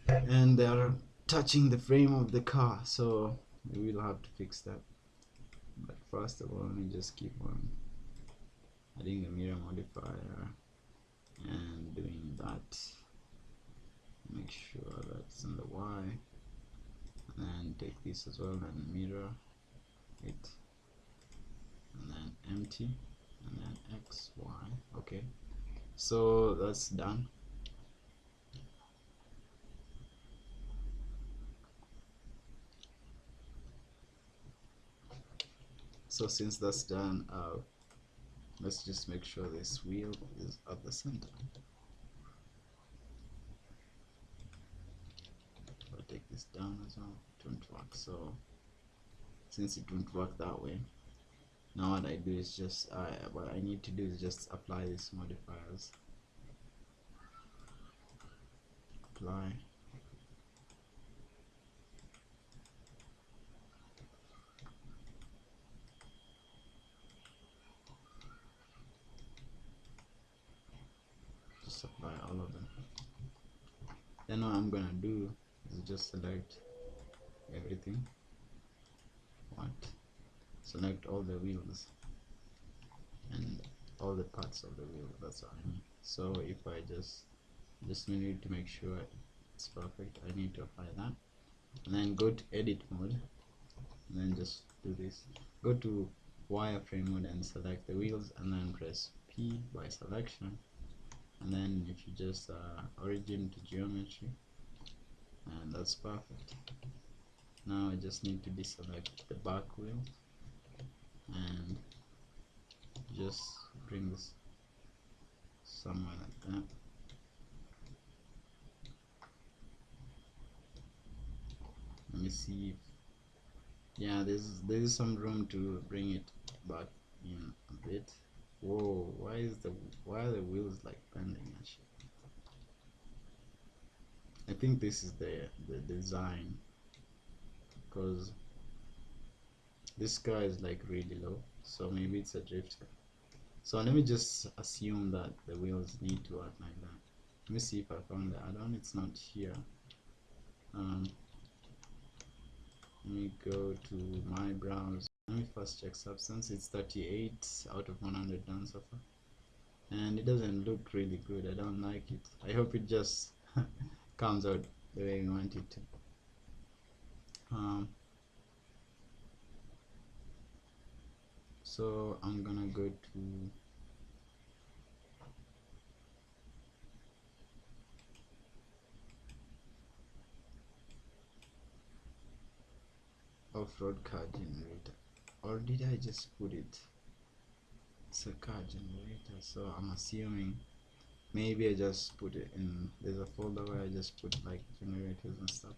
and they're touching the frame of the car, so we will have to fix that. But first of all, let me just keep on adding the mirror modifier and doing that. Make sure that's in the Y, and take this as well and mirror it, and then empty, and then X, Y. Okay, so that's done. So since that's done, let's just make sure this wheel is at the center. I'll take this down as well. It won't work. So since it won't work that way, now what I do is just what I need to do is just apply these modifiers. Apply. Just apply all of them. Then what I'm gonna do is just select everything. Select all the wheels and all the parts of the wheel. That's what I mean. So if I just need to make sure it's perfect, I need to apply that, and then go to edit mode, and then just do this. Go to wireframe mode and select the wheels, and then press P by selection, and then if you just origin to geometry, and that's perfect. Now I just need to deselect the back wheel and just bring this somewhere like that. Let me see if, yeah, there's some room to bring it back in a bit. Whoa, why are the wheels like bending and shit? I think this is the design, because this car is like really low, so maybe it's a drift car. So let me just assume that the wheels need to work like that. Let me see if I found the add-on. It's not here. Let me go to my browser. Let me first check substance. It's 38 out of 100 done so far, and it doesn't look really good. I don't like it. I hope it just comes out the way we want it to. So I'm gonna go to off-road car generator, or did I just put it? It's a car generator, so I'm assuming maybe I just put it in. There's a folder where I just put like generators and stuff.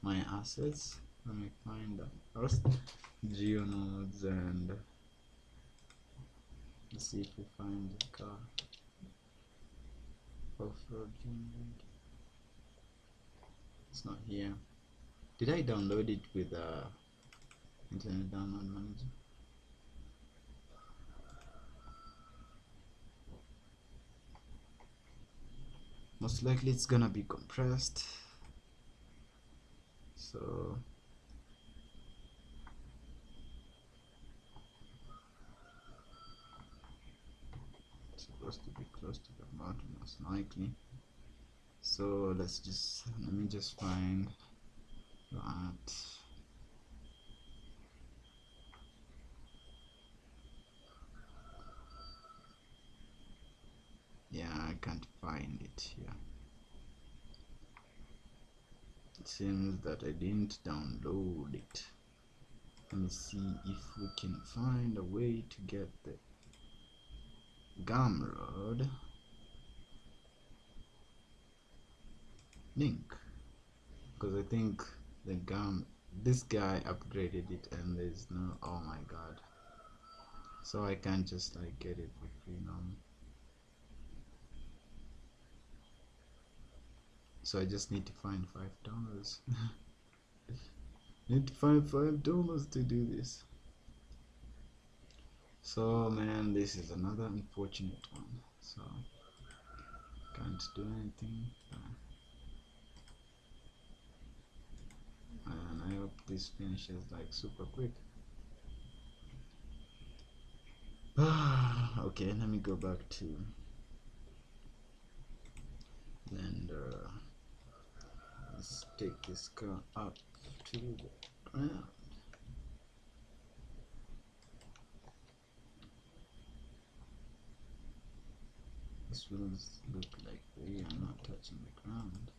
My assets. Let me find the first geonodes and let's see if we find the car off-road generator. It's not here. Did I download it with Internet Download Manager? Most likely it's gonna be compressed. So it's supposed to be close to the mountain most likely. So let me just find that. Yeah, I can't find it here. It seems that I didn't download it. Let me see if we can find a way to get the Gumroad link, because I think this guy upgraded it and there's no, oh my god, so I can't just like get it for free now. So I just need to find $5. Need to find $5 to do this. So man, this is another unfortunate one. So can't do anything. And I hope this finishes like super quick. Okay, let me go back to Blender. Let's take this car up to the ground. This wheels look like they are not touching the ground.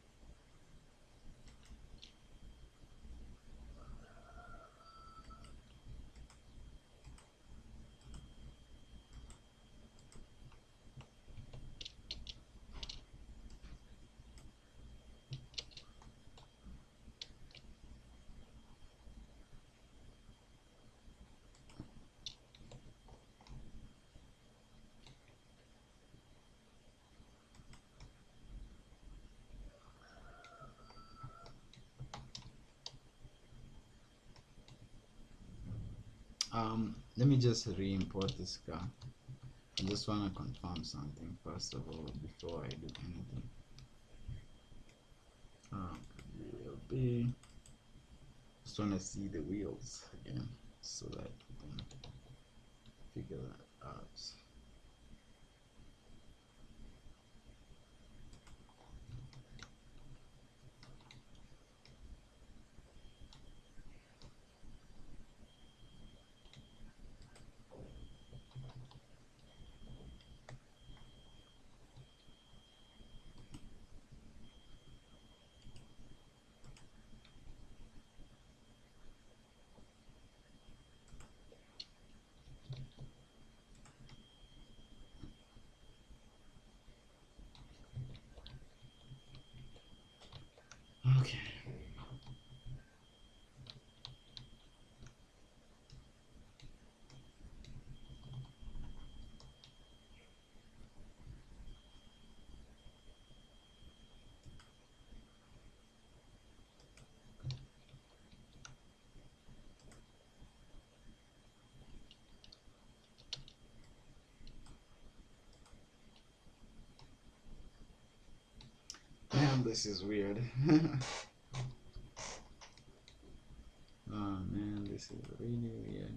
Let me just re-import this car. I just want to confirm something first of all before I do anything. Wheel B. Just want to see the wheels again so that we can figure that out. Okay. Man, this is weird. Oh man, this is really weird.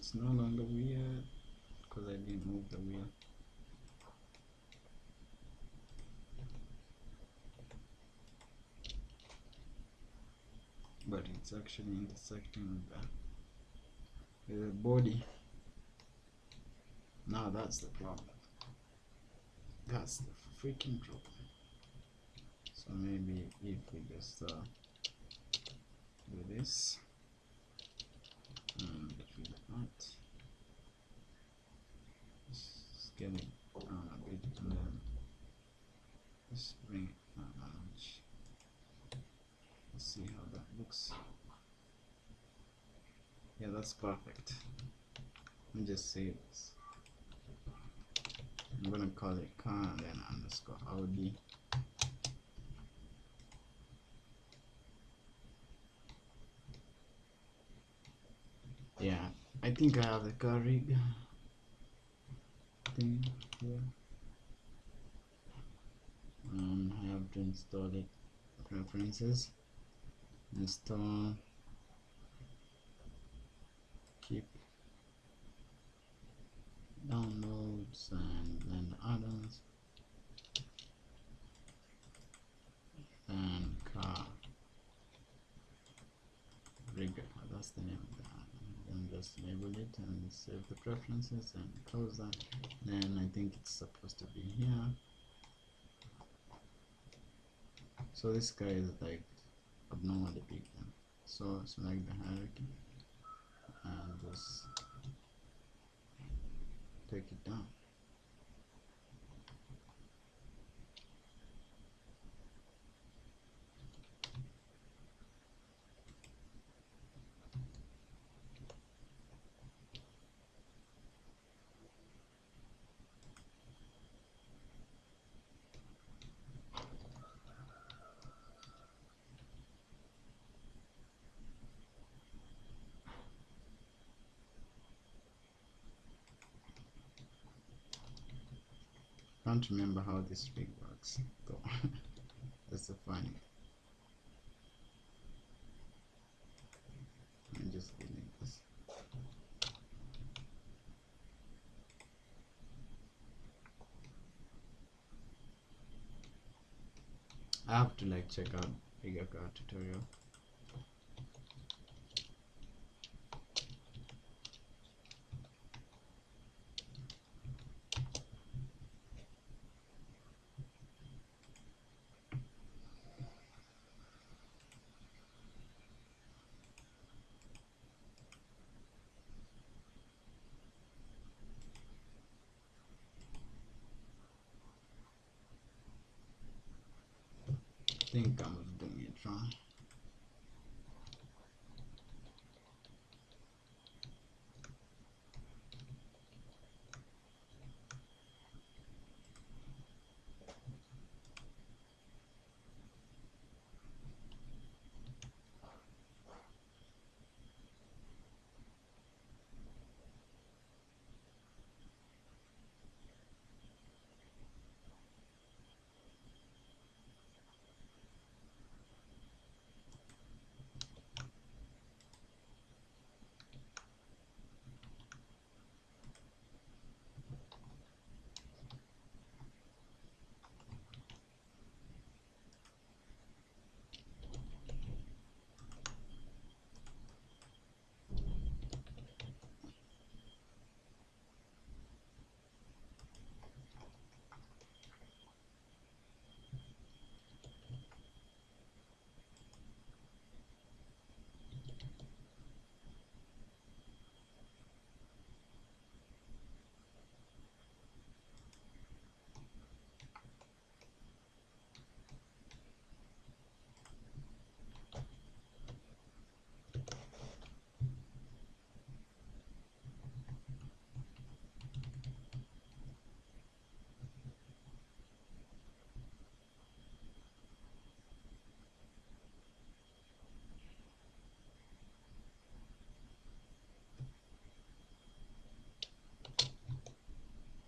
it's no longer weird because I didn't move the wheel. But it's actually intersecting with the body. Now that's the problem. That's the freaking problem. So maybe if we just do this and do that, scale it down a bit and then just bring it down a notch. Let's see how that looks. Yeah, that's perfect. Let me just save this. I'm gonna call it car and then underscore Audi. Yeah, I think I have the car rig thing here. I have to install it. Preferences, install, keep downloads, and then add-ons, and car rig. That's the name of the add-on. Then just label it and save the preferences and close that. Then I think it's supposed to be here. So this guy is like abnormally big then. So select the hierarchy and just take it down. Can't remember how this rig works though. That's the funny. I'm just delete this. I have to like check out bigger car tutorial. I think I'm doing it wrong.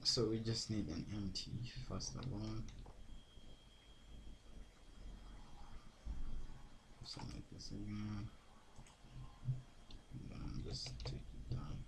So we just need an empty first of all. Select this again. And then just take it down.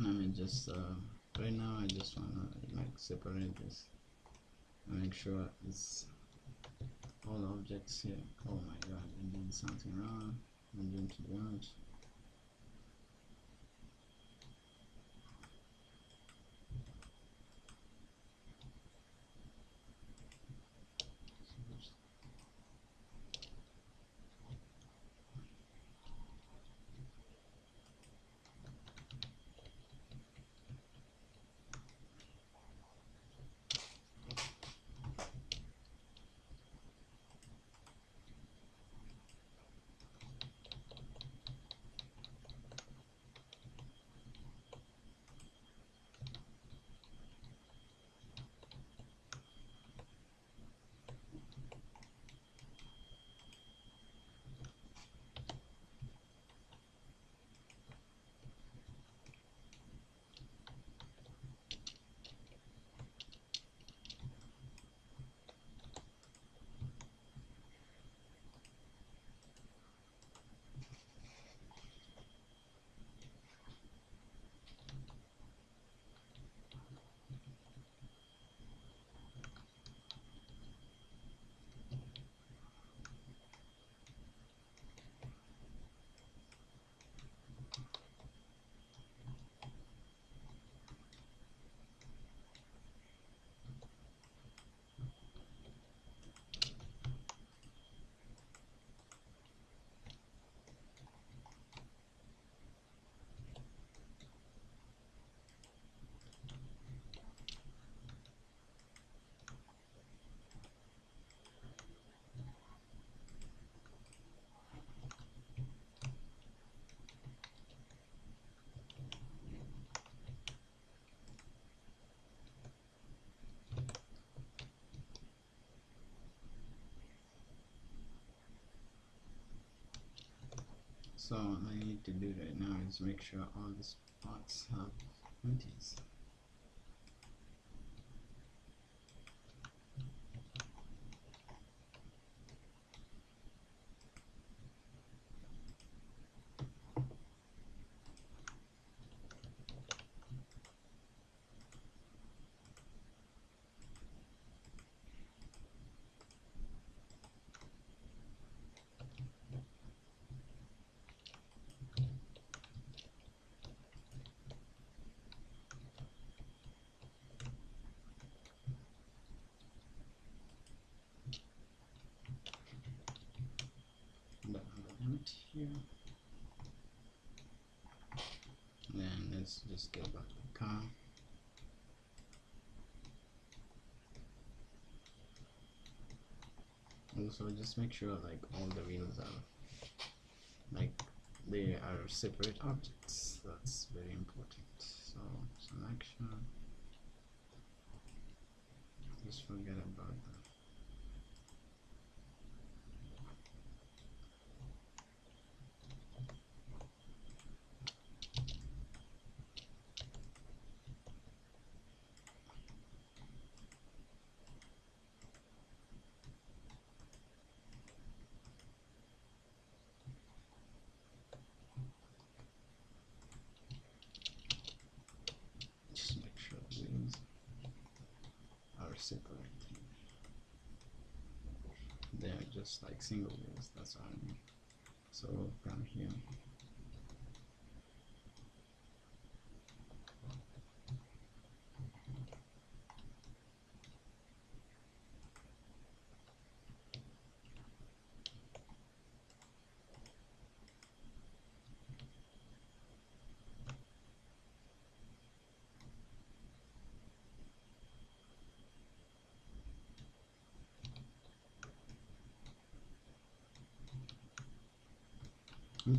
Let me just right now I just wanna like separate this and make sure it's all objects here. Oh my god, I'm doing something wrong. I'm doing too much. So what I need to do right now is make sure all these parts have empties. Here. Then let's just get back to the car. Also, just make sure like all the wheels are like they are separate objects. That's very important. So selection. Just forget about that. Just make sure the wheels are separate. They are just like single wheels. That's what I mean. So come here.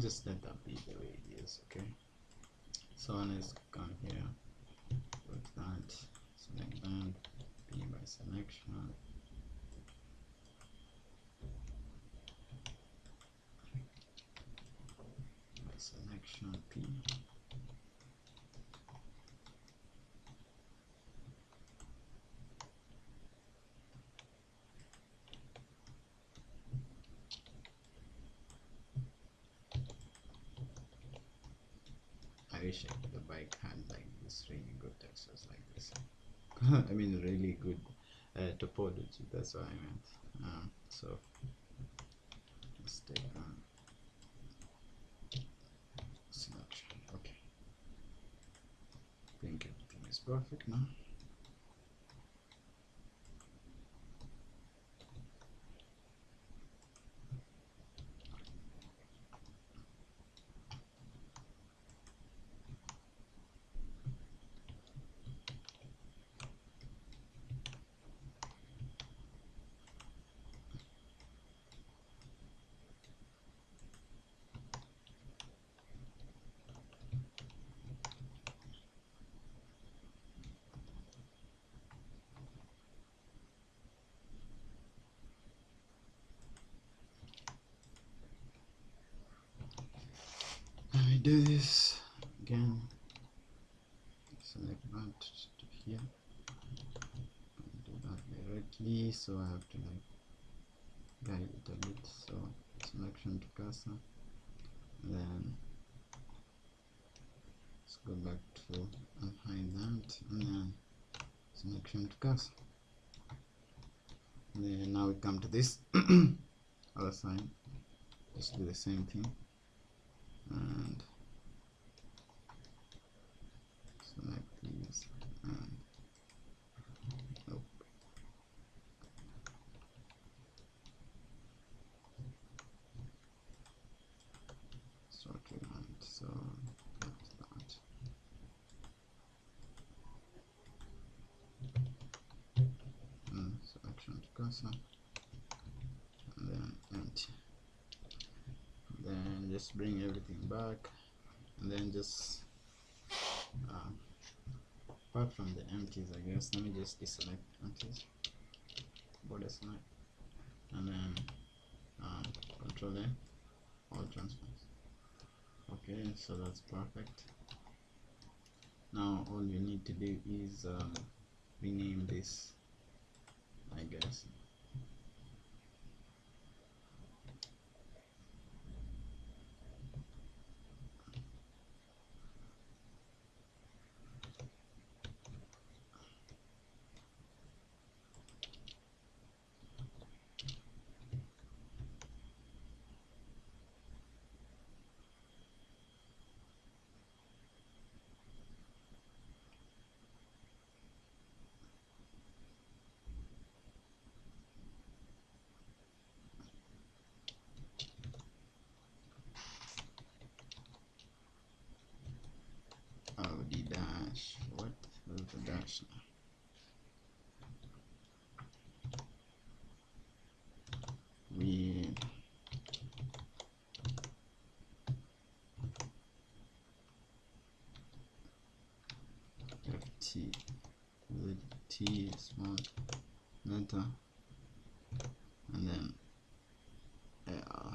Just let that be the way it is, okay? So let's come here, put that, select that, P by selection, by selection P. I wish the bike had like this really good textures like this. I mean really good topology, that's what I meant. So let's take selection. Okay, I think everything is perfect now. Let me do this again. Select that to here. Do that directly, so I have to like guide it a bit. So selection to cursor, and then let's go back to and hide that, and then selection to cursor. And then now we come to this other side. Just do the same thing and select these and nope. So what we want, so that's that. And selection to cursor, and then empty. Then just bring everything back, and then just apart from the empties, I guess, let me just deselect empties, border select, and then control A, all transforms. Okay, so that's perfect. Now all you need to do is rename this, I guess. Oh, the dash. What is the dash now? Weird. FT. The T small letter, and then AR.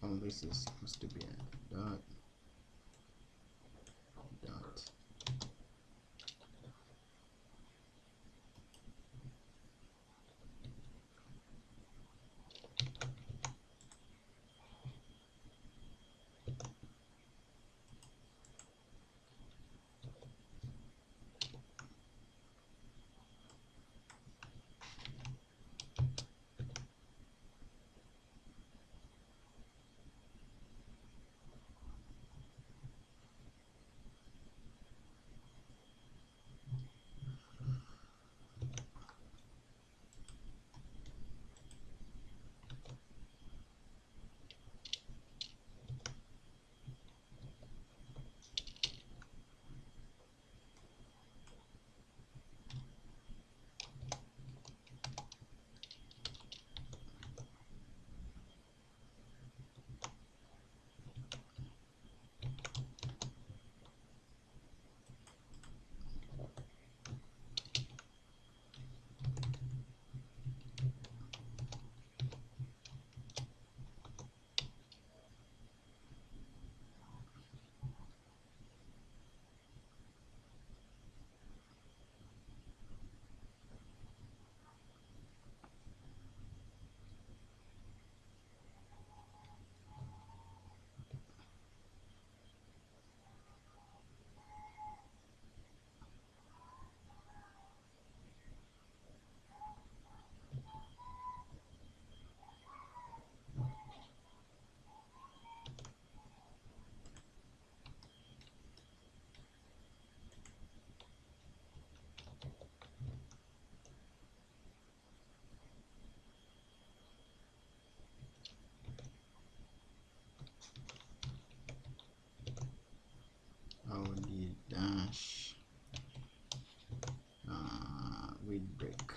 Oh, this is supposed to be a dot. slash read break.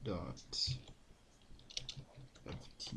Dot ft.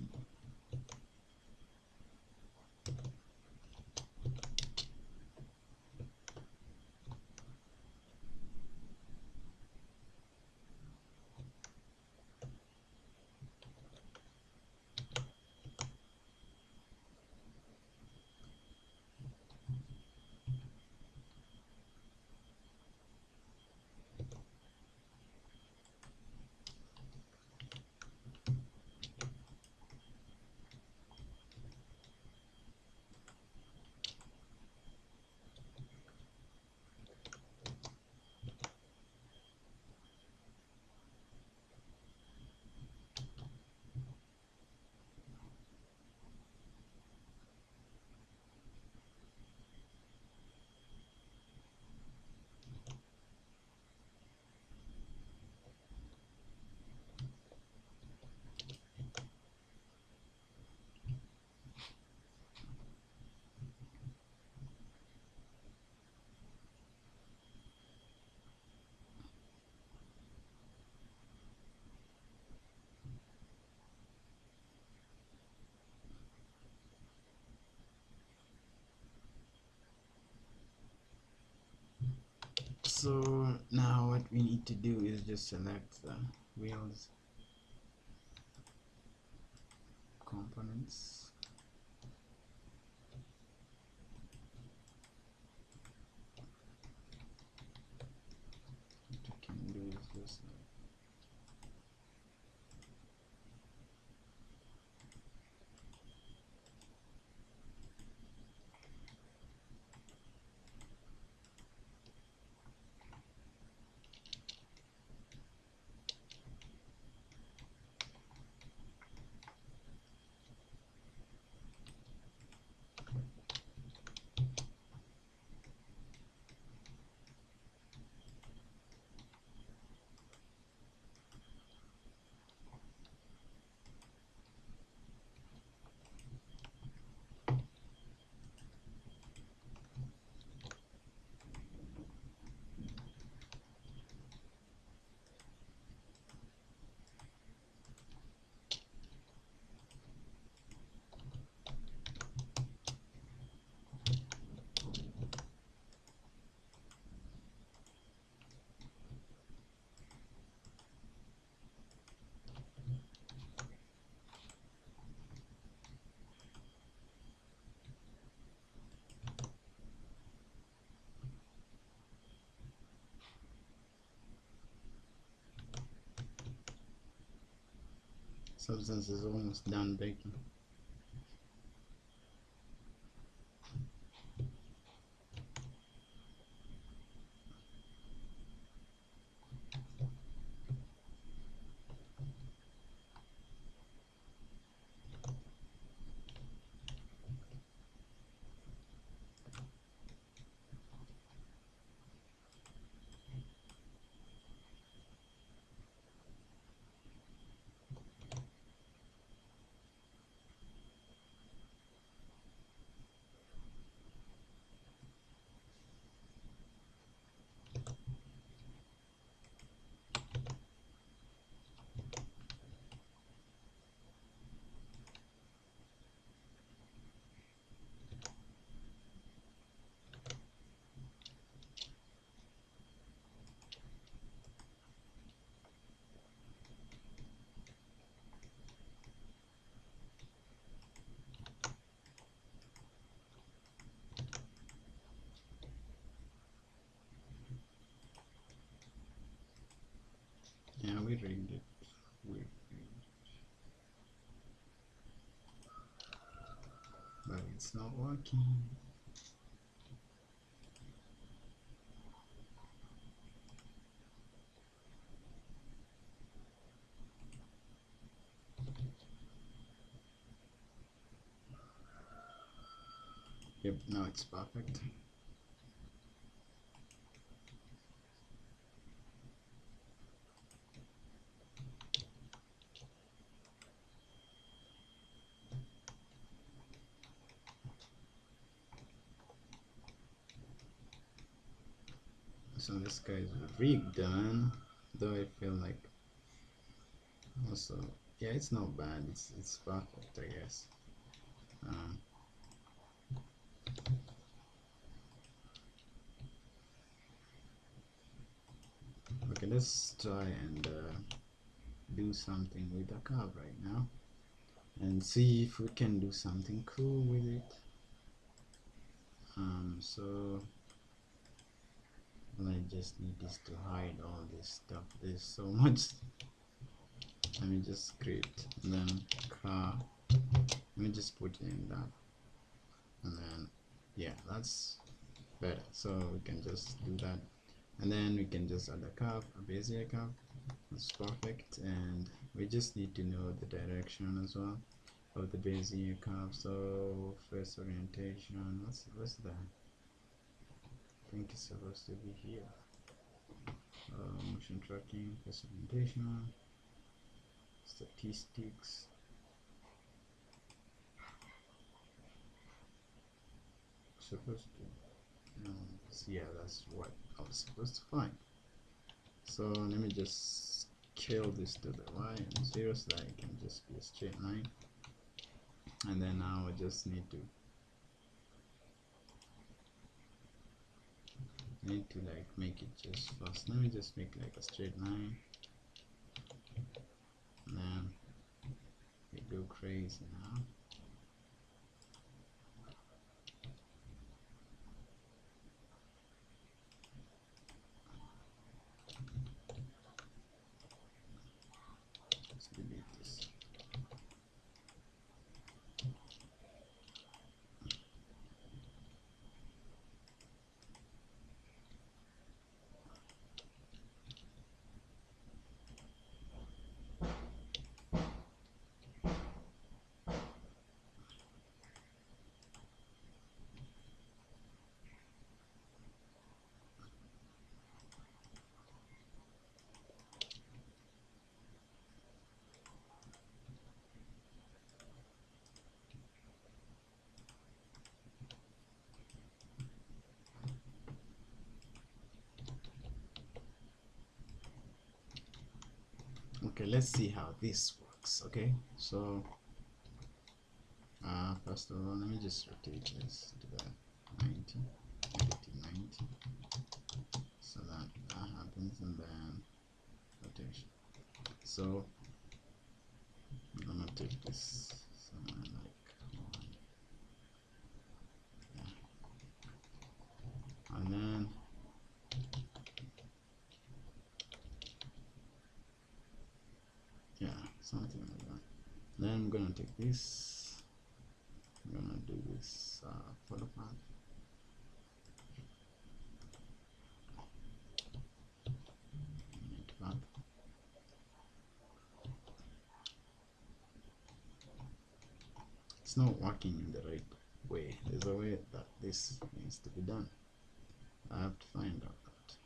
So now what we need to do is just select the wheels components. What we can do is just substance is almost done baking. Yeah, we rigged it. But it's not working. Yep, now it's perfect. So this guy is rigged, man. Though I feel like also, yeah, it's not bad. It's perfect, I guess. Um, okay, let's try and do something with the curve right now and see if we can do something cool with it. So I just need this to hide all this stuff. There's so much. Let me just create and then car. Let me just put it in that, and then yeah, that's better. So we can just do that, and then we can just add a curve, a Bezier curve. That's perfect, and we just need to know the direction as well of the Bezier curve. So face orientation. What's that? I think it's supposed to be here. Motion tracking, face orientation, statistics. Supposed to. Yeah, that's what I was supposed to find. So let me just scale this to the y and 0 so that it can just be a straight line. And then now I just need to like make it just fast. Let me just make like a straight line, and then we go crazy now. Let's delete this. Okay, let's see how this works. Okay, so first of all, let me just rotate this to the 90, 90, so that happens, and then rotation. So I'm gonna take this somewhere like one, yeah. And then yeah, something like that. Then I'm gonna take this. I'm gonna do this photo path. It's not working in the right way. There's a way that this needs to be done. I have to find out that.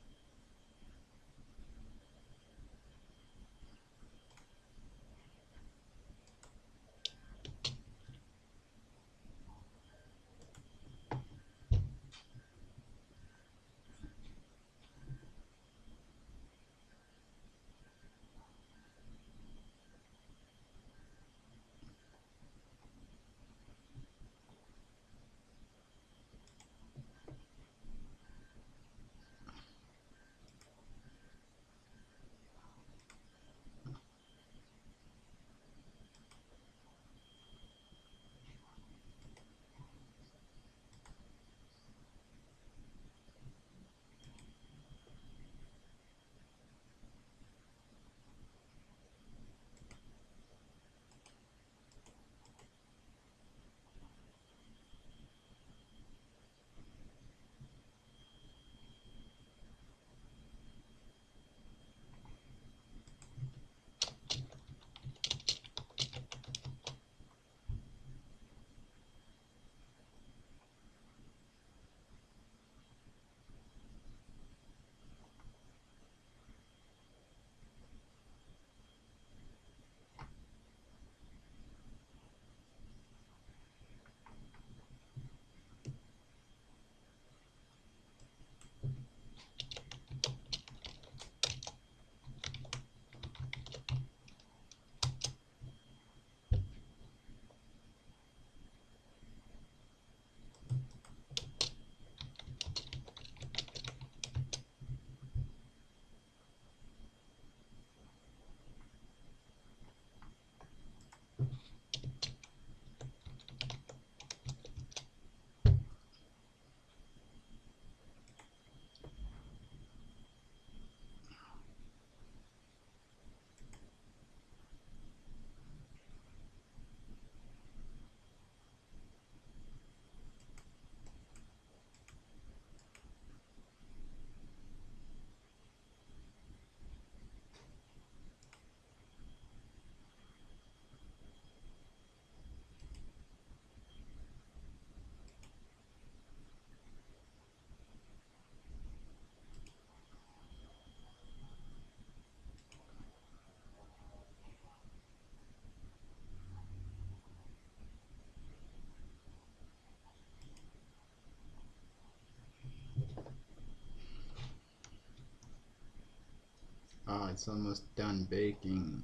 Ah, it's almost done baking.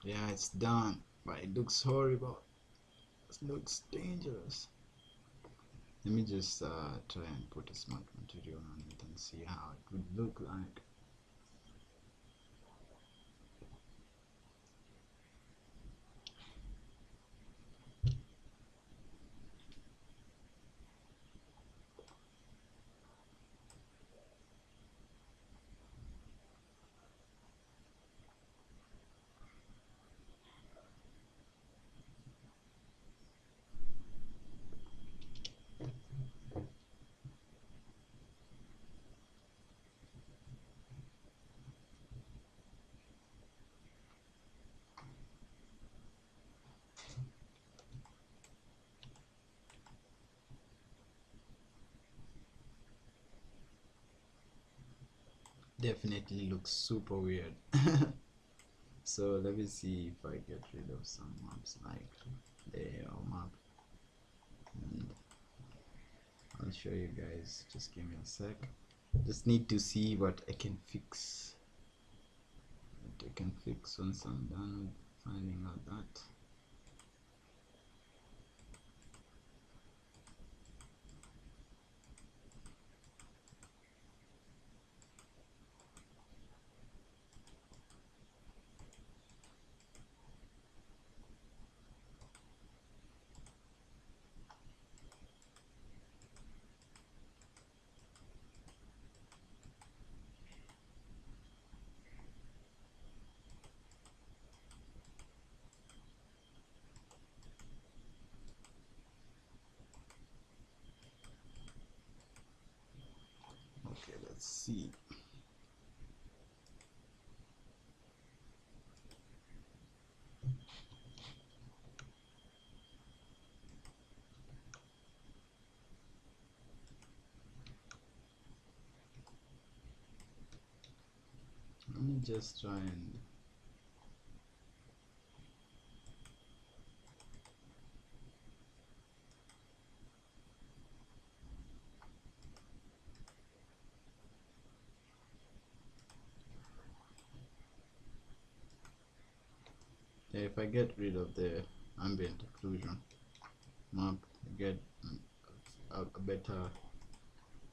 Yeah, it's done, but it looks horrible. It looks dangerous. Let me just try and put a smart material on it and see how it would look like. Definitely looks super weird. So let me see if I get rid of some maps like layer map, and I'll show you guys. Just give me a sec. Just need to see what I can fix. What I can fix once I'm done with finding out that. Okay, let's see. Let me just try and yeah, if I get rid of the ambient occlusion map, I get a better.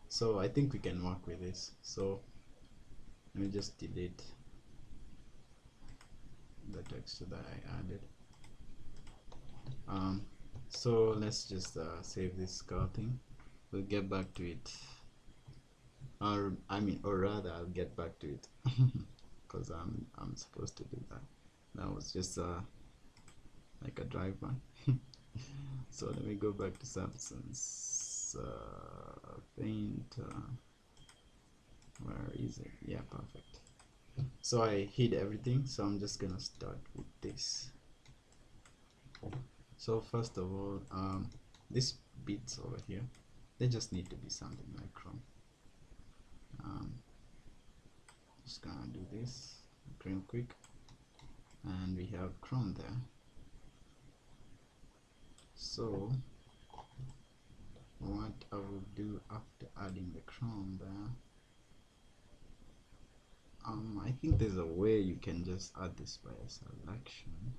So I think we can work with this. So let me just delete the texture that I added. So let's just save this skull thing. We'll get back to it, or or rather, I'll get back to it because I'm supposed to do that. That was just like a drive by. So let me go back to Samsung's paint. Where is it? Yeah, perfect. So I hid everything, so I'm just gonna start with this. So first of all, these bits over here, they just need to be something like Chrome. Just gonna do this real quick, and we have Chrome there. So what I will do after adding the Chrome there, I think there's a way you can just add this by a selection,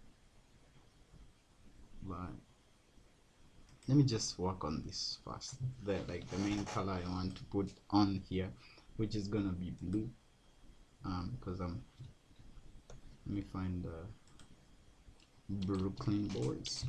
but let me just work on this first. Like the main color I want to put on here, which is gonna be blue, because let me find the Brooklyn boards.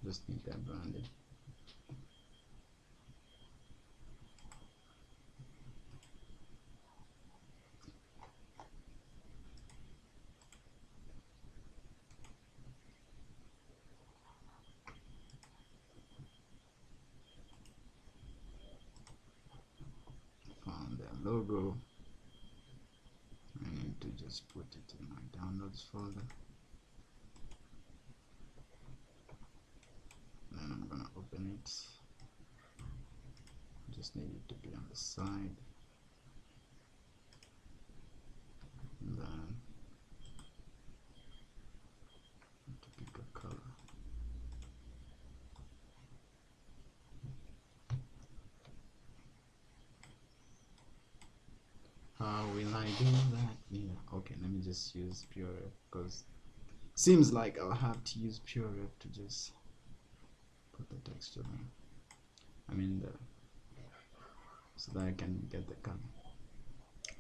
Just need that branded. Found their logo. I need to just put it in my downloads folder. Then I'm gonna open it. Just need it to be on the side. And then to pick a color. How will I do that? Yeah, okay, let me just use PureRef, because seems like I'll have to use PureRef to just put the texture in. I mean so that I can get the color.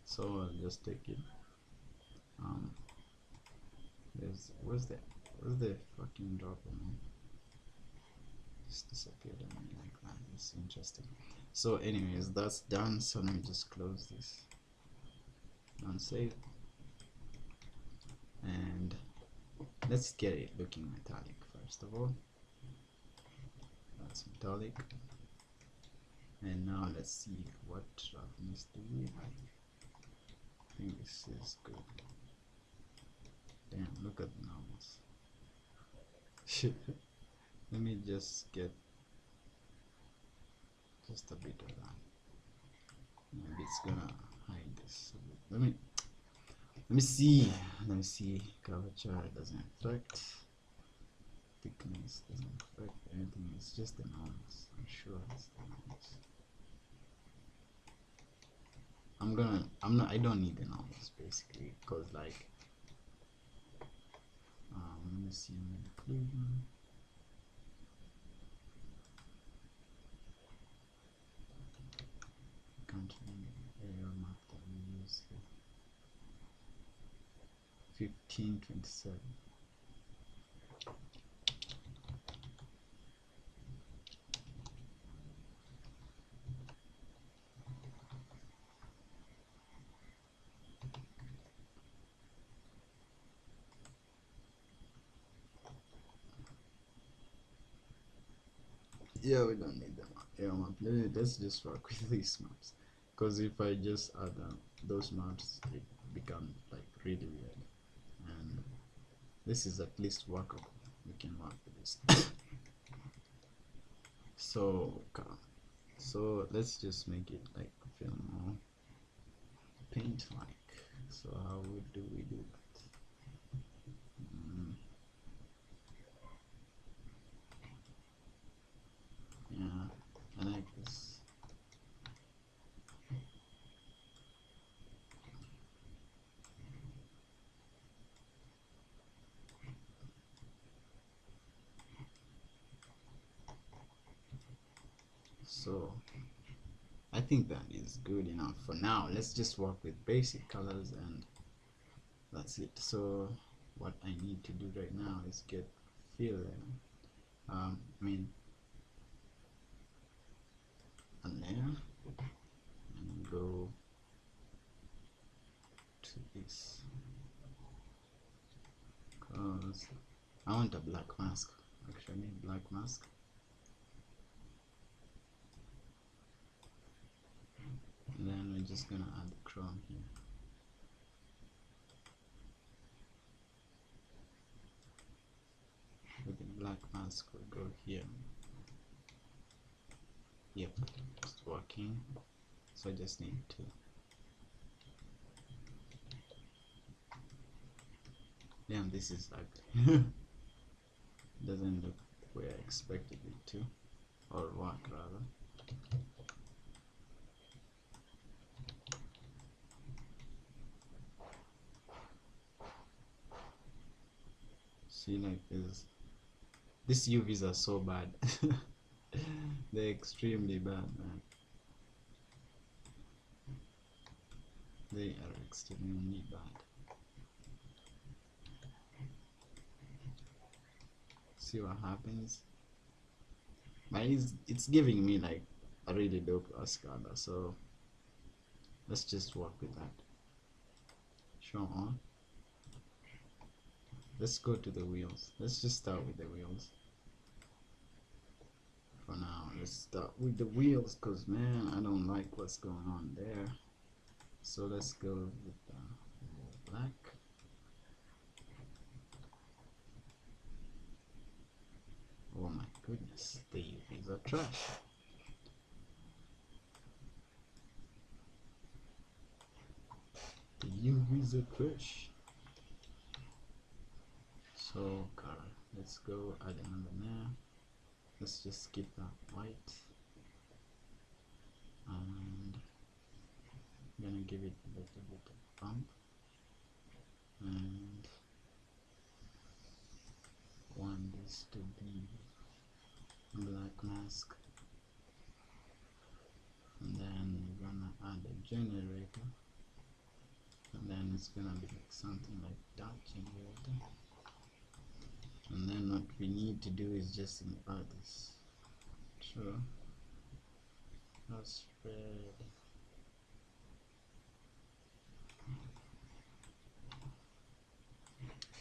So I'll just take it. Where's the fucking dropper, man? Just disappeared on me like that. It's interesting. So anyways, that's done. So let me just close this and save, and let's get it looking metallic first of all. That's metallic, and now let's see what roughness do we like. I think this is good. Damn, look at the numbers. Let me just get just a bit of that. Maybe it's gonna hide this a bit. Let me see. Curvature doesn't affect. Thickness doesn't affect anything. It's just the numbers. I'm sure it's the numbers. I don't need the numbers basically, because like let me see, I'm including. Can't remember the error map that we use here. 1527. Yeah, we don't need them error map. Let's just work with these maps, because if I just add those maps, it becomes like really weird, and this is at least workable. We can work with this. So let's just make it like feel more paint like. So how do we do that? Yeah, I like this. So I think that is good enough for now. Let's just work with basic colors, and that's it. So what I need to do right now is get fill in. I mean, and there, and go to this, because I want a black mask, actually black mask. And then we're just gonna add the chrome here. With the black mask we'll go here. Yep, it's working. So I just need to damn, this is ugly. Doesn't look where I expected it to, or work rather. See, like this, these UVs are so bad. They're extremely bad, man. They are extremely bad. See what happens. But it's giving me like a really dope color, so let's just work with that. Show on. Let's go to the wheels. Let's just start with the wheels. For now, let's start with the wheels, cause man, I don't like what's going on there. So let's go with the black. Oh my goodness, the UVs are trash. The UVs are trash. So let's go add another there. Let's just skip that white, and I'm gonna give it a little bit of bump, and want this to be black mask, and then we're gonna add a generator, and then it's gonna be like something like that generator. And then what we need to do is just impart this. Sure. Now spread.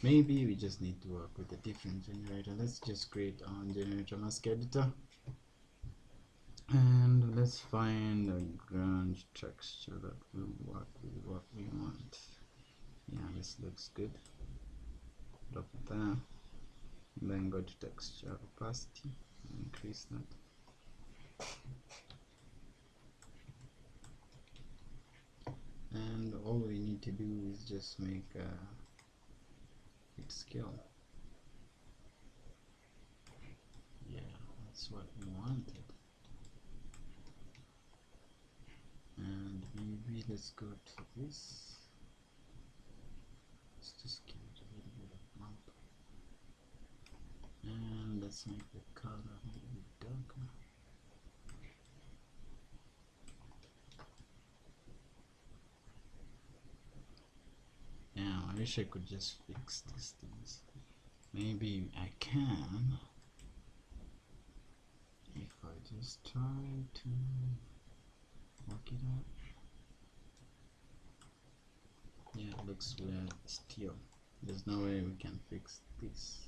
Maybe we just need to work with a different generator. Let's just create our own generator mask editor. And let's find a grunge texture that will work with what we want. Yeah, this looks good. Drop it there. And then go to texture opacity, increase that, and all we need to do is just make it scale. Yeah, that's what we wanted. And maybe let's go to this. Let's just give it a little bit of bump. And let's make the color a little bit darker. Yeah, I wish I could just fix these things. Maybe I can if I just try to work it out. Yeah, it looks weird still. There's no way we can fix this.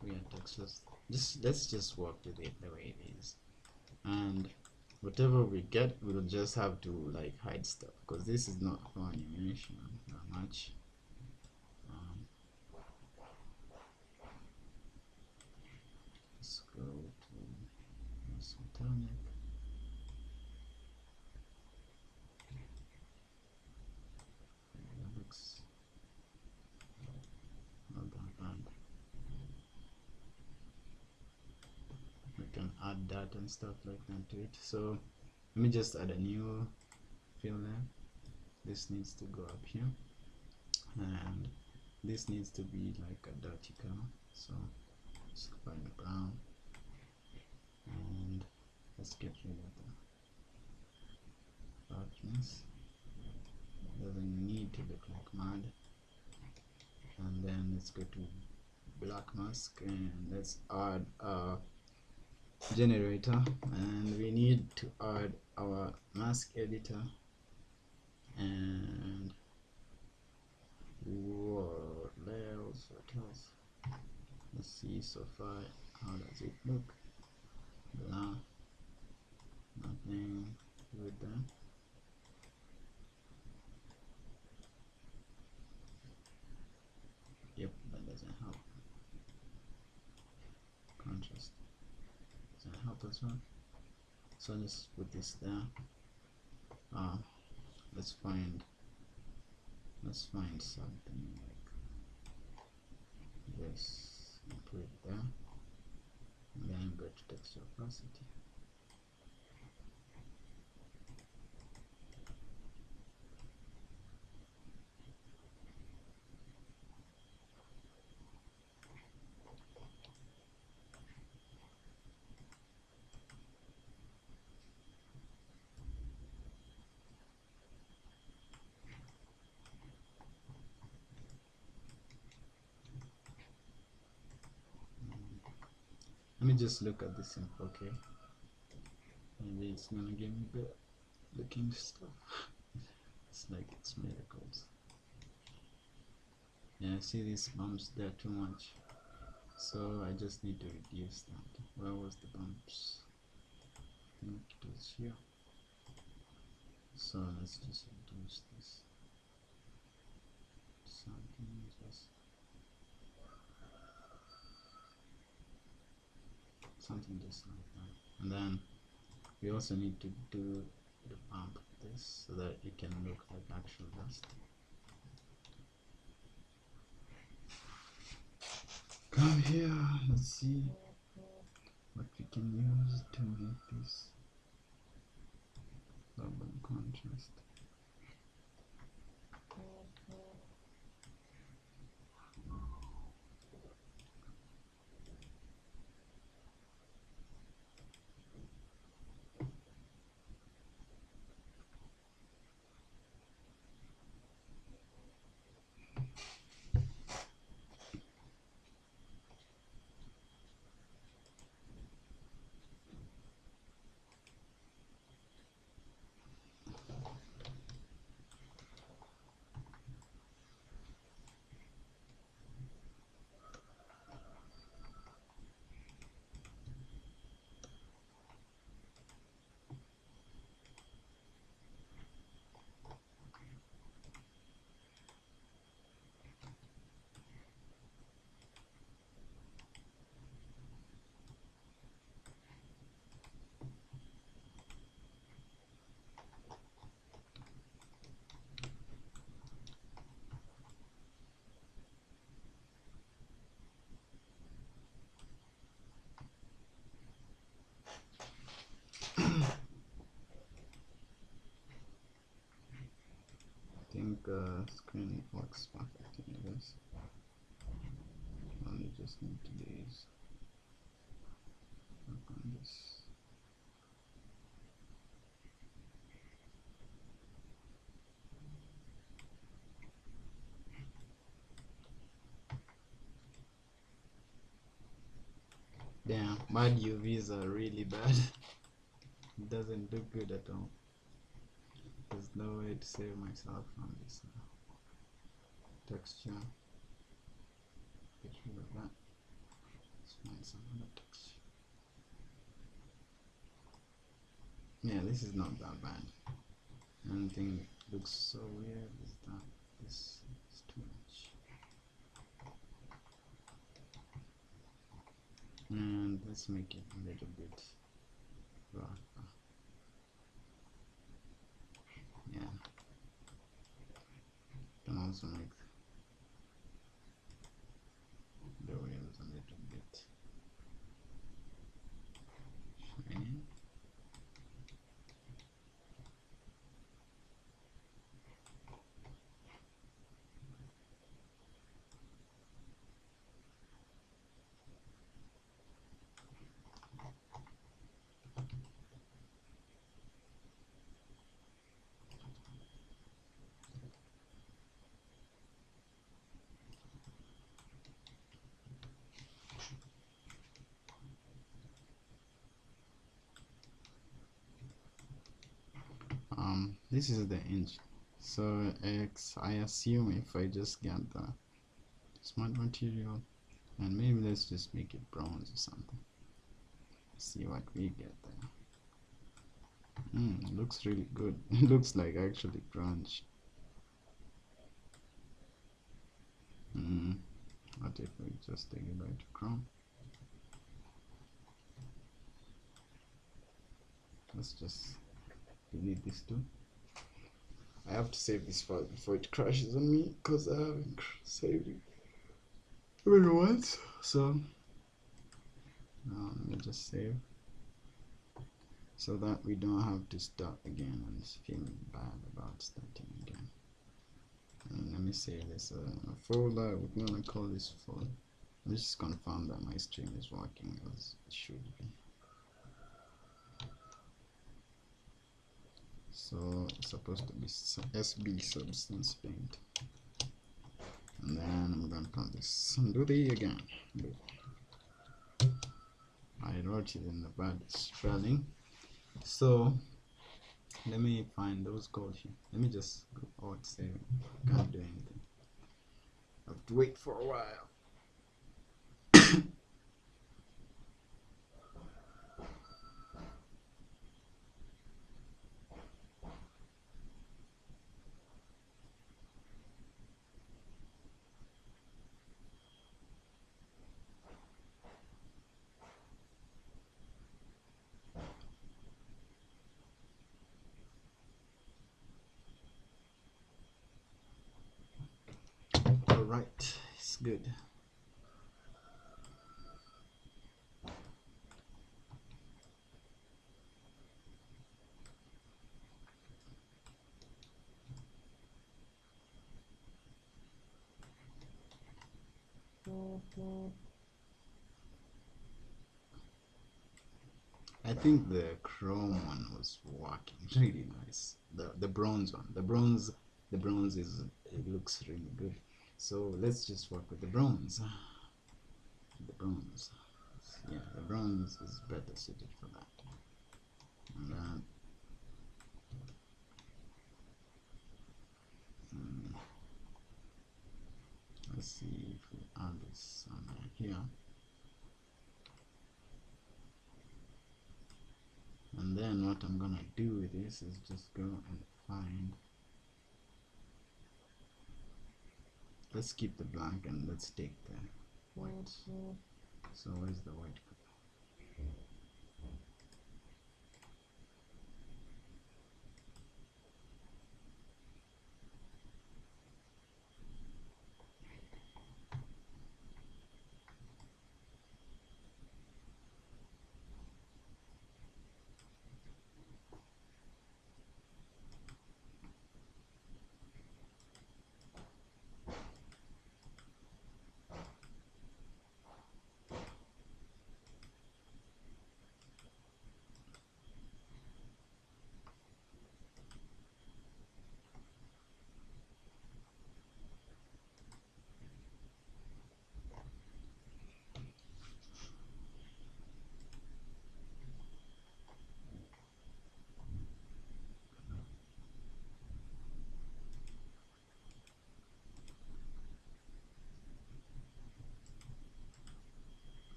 Weird textures. Let's just work with it the way it is, and whatever we get, we'll just have to like hide stuff, because this is not for animation that much. Let's go to Sultanic. That looks not that bad. We can add that and stuff like that to it. So let me just add a new fill there. This needs to go up here, and this needs to be like a dirty color. So let's find the brown, and let's get rid of the darkness. Doesn't need to look like mud. And then let's go to black mask, and let's add generator, and we need to add our mask editor. And what else? Let's see so far. How does it look? Blah. Nothing with that. Yep, that doesn't help. Contrast doesn't help as well. So let's put this there. Let's find something like this and put it there, and then go to texture opacity. Let me just look at this in 4K. Maybe it's gonna give me better looking stuff. It's like it's miracles. Yeah, I see these bumps there too much, so I just need to reduce that. Where was the bumps? I think it was here. So let's just reduce this. Something just like that. And then we also need to do the bump of this so that it can look like actual dust. Come here, let's see what we can use to make this double contrast. I think screen works perfectly in this. Only just need to work on this. Damn, bad UVs are really bad. It doesn't look good at all. There's no way to save myself from this now. Texture. Get rid of that. Let's find some other texture. Yeah, this is not that bad. One thing that looks so weird is that this is too much. And let's make it a little bit rougher. Yeah. Can also make the wheels a little bit shiny. this is the engine. So I assume if I just get the smart material, and maybe let's just make it bronze or something. See what we get there. Looks really good. It looks like actually grunge. What if we just take it back to Chrome? Let's just delete this too. I have to save this file before it crashes on me because I haven't saved it once. So let me just save so that we don't have to start again and feeling bad about starting again. And let me save this folder. We're gonna call this folder. Let's just confirm that my stream is working as it should be. So it's supposed to be SB substance paint, and then I'm gonna call this Sandudi again. I wrote it in the bad spelling, so let me find those codes here. Let me just go out saving. Can't do anything. I have to wait for a while. Alright, it's good. I think the chrome one was working really nice. The bronze one, the bronze is, it looks really good. So let's just work with the bronze. The bronze, yeah, the bronze is better suited for that. And then let's see if we add this somewhere here. And then what I'm gonna do with this is just go and find, let's keep the black and let's take the white. So where's the white color?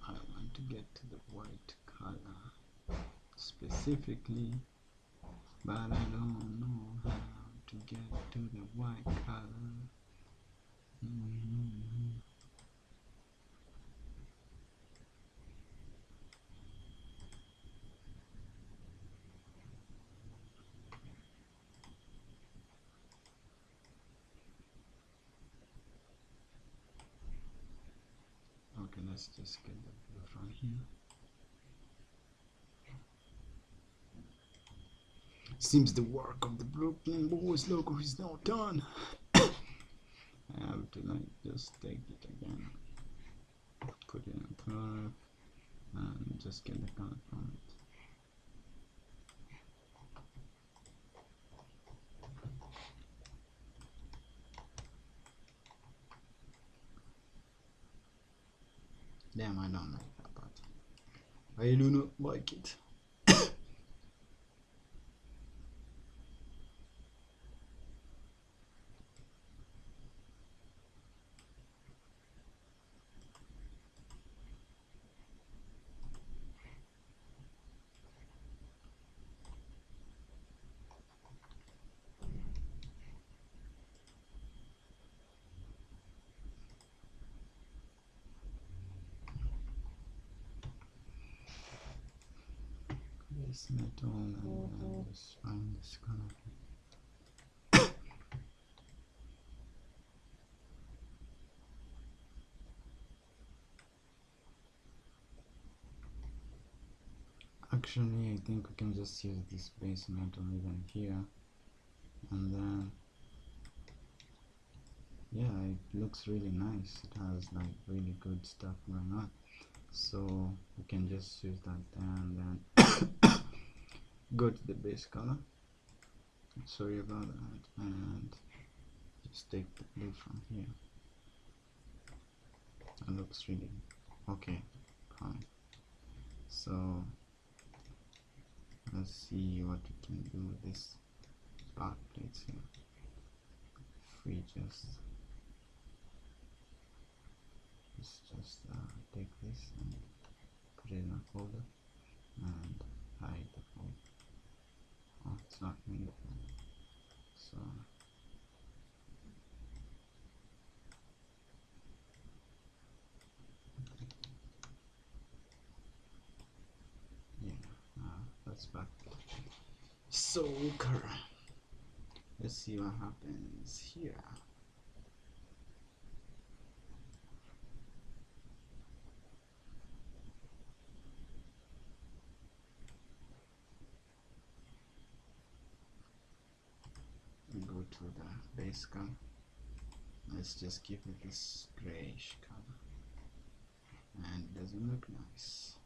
I want to get to the white color specifically, but I don't know how to get to the white color. Okay, let's just get the blue from here. Seems the work of the Brooklyn Boys logo is now done. I have to like just take it again, put it in a curve, and just get the color from it. Damn, I don't like that part. I do not like it. base metal and then just find this color. Actually, I think we can just use this base metal even here, and then yeah, it looks really nice. It has like really good stuff going on, so we can just use that there and then go to the base color. Sorry about that, and just take the blue from here. That looks really okay, fine. So let's see what we can do with this spark plates here. If we just take this and put it in a folder and hide the folder. Oh, it's not made of it. So yeah, that's back. So let's see what happens here. Go to the base color. Let's just give it this grayish color, and it doesn't look nice.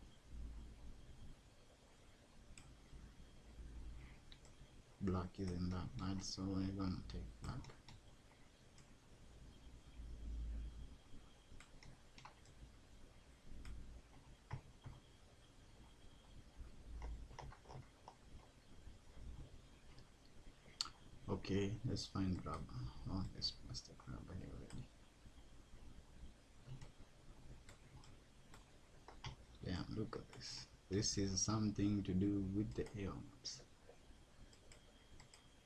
Black isn't that bad, so we're gonna take black. Okay, let's find rubber. Oh, there's plastic rubber here already. Damn, look at this. This is something to do with the air maps.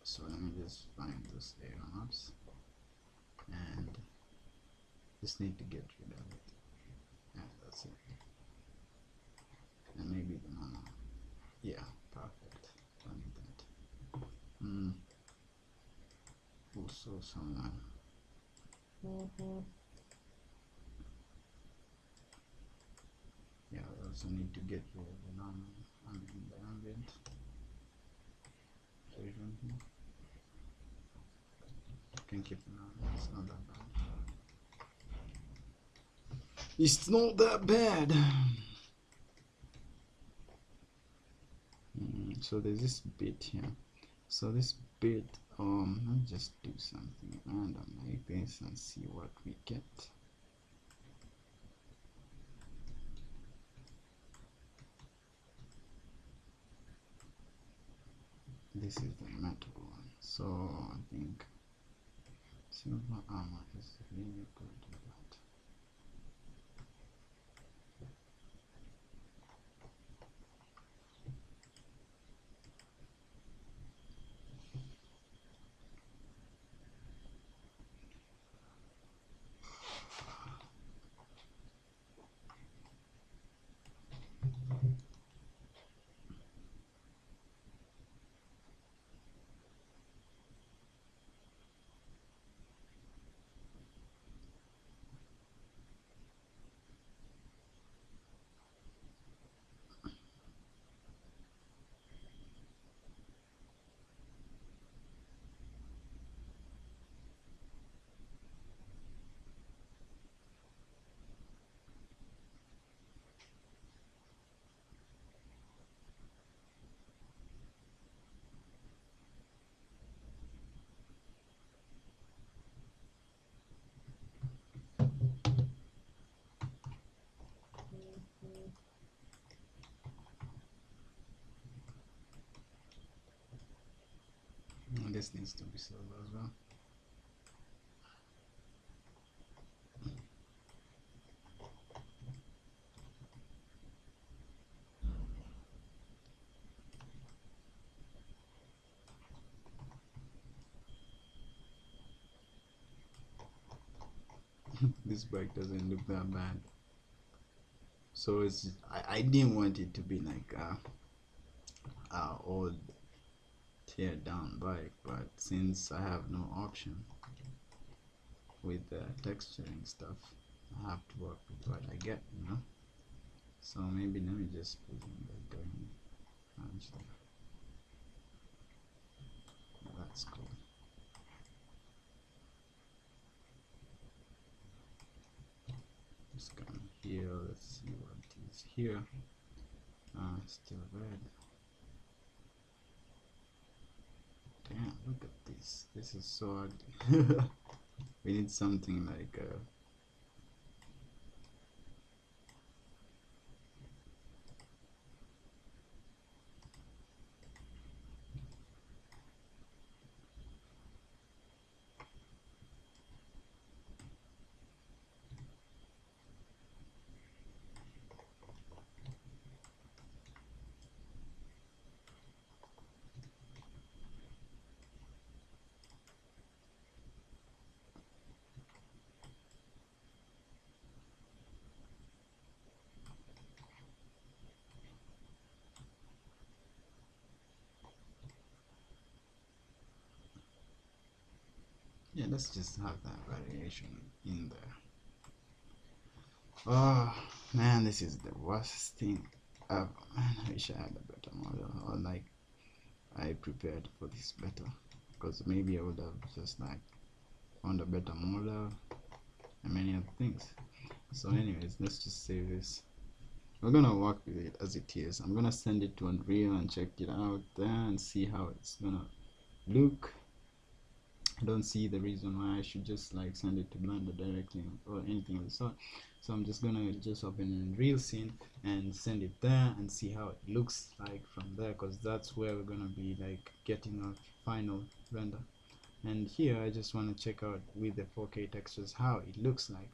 So let me just find those air maps and just need to get rid of it. Yeah, that's it. And maybe the normal. Yeah, perfect. Don't need that. Also someone. Yeah, we also need to get rid of the normal. I mean the ambient version here. You can keep it on. It's not that bad. It's not that bad. So there's this bit here. So this bit, let's just do something random like this and see what we get. This is the metal one, so I think silver armor is really good at that. This needs to be silver as well. This bike doesn't look that bad. So it's I didn't want it to be like old tear down bike, but since I have no option with the texturing stuff, I have to work with what I get, you know. So maybe let me just put in the green punch there. That's cool. Just come here, let's see what is here. Still red. Damn, look at this. This is so ugly. We need something like yeah, let's just have that variation in there. Oh man, this is the worst thing ever. Man, I wish I had a better model, or like I prepared for this better, because maybe I would have just like found a better model and many other things. So anyways, let's just save this. We're gonna work with it as it is. I'm gonna send it to Unreal and check it out there and see how it's gonna look. I don't see the reason why I should just like send it to Blender directly or anything of the sort. So I'm just gonna just open an Unreal scene and send it there and see how it looks like from there, because that's where we're gonna be like getting a final render. And here I just want to check out with the 4K textures how it looks like.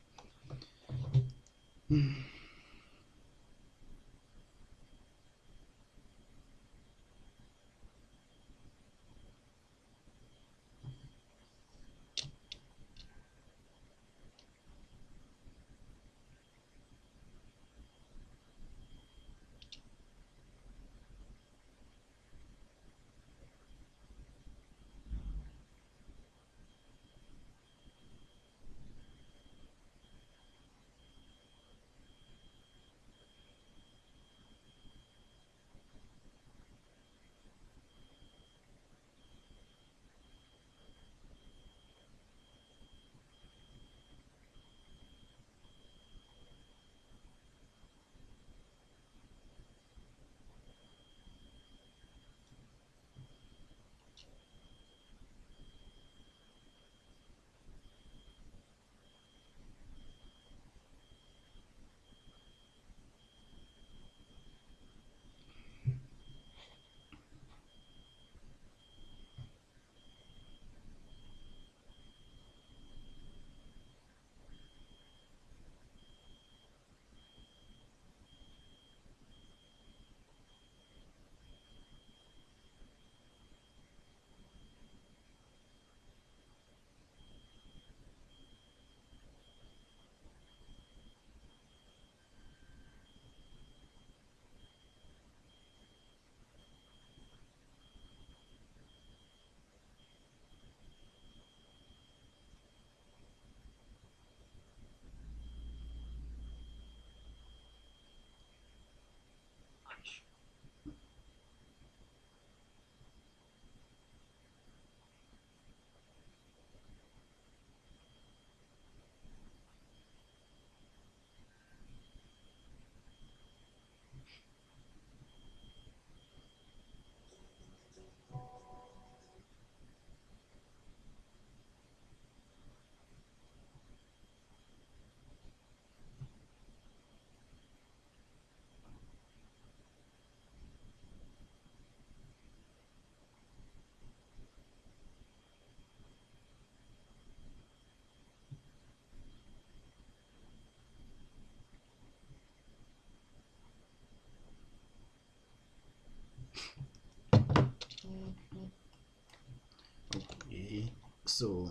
Okay, so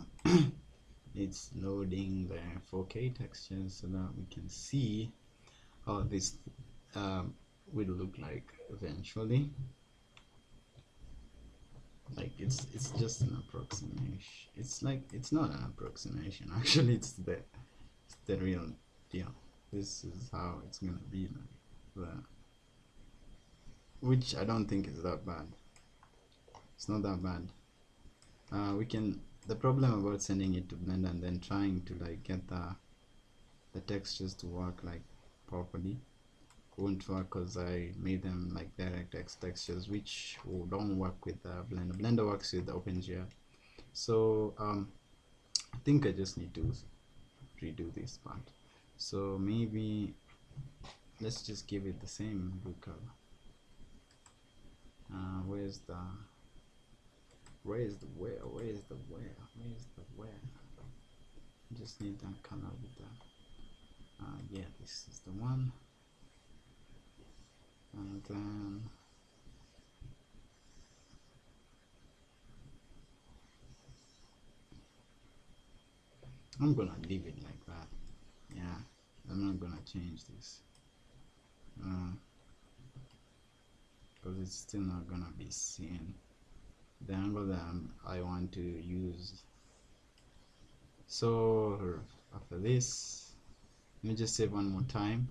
it's loading the 4K textures so that we can see how this will look like eventually. it's just an approximation. It's like it's not an approximation. Actually, it's the real deal. This is how it's gonna be like, which I don't think is that bad. It's not that bad. We can. The problem about sending it to Blender and then trying to like get the textures to work like properly won't work, because I made them like DirectX textures, which don't work with Blender. Blender works with OpenGL. So I think I just need to redo this part. So maybe let's just give it the same blue color. Where's the where? Just need that color with that. Yeah, this is the one. And then I'm gonna leave it like that. Yeah, I'm not gonna change this because it's still not gonna be seen. The angle that I want to use. So after this, let me just save one more time,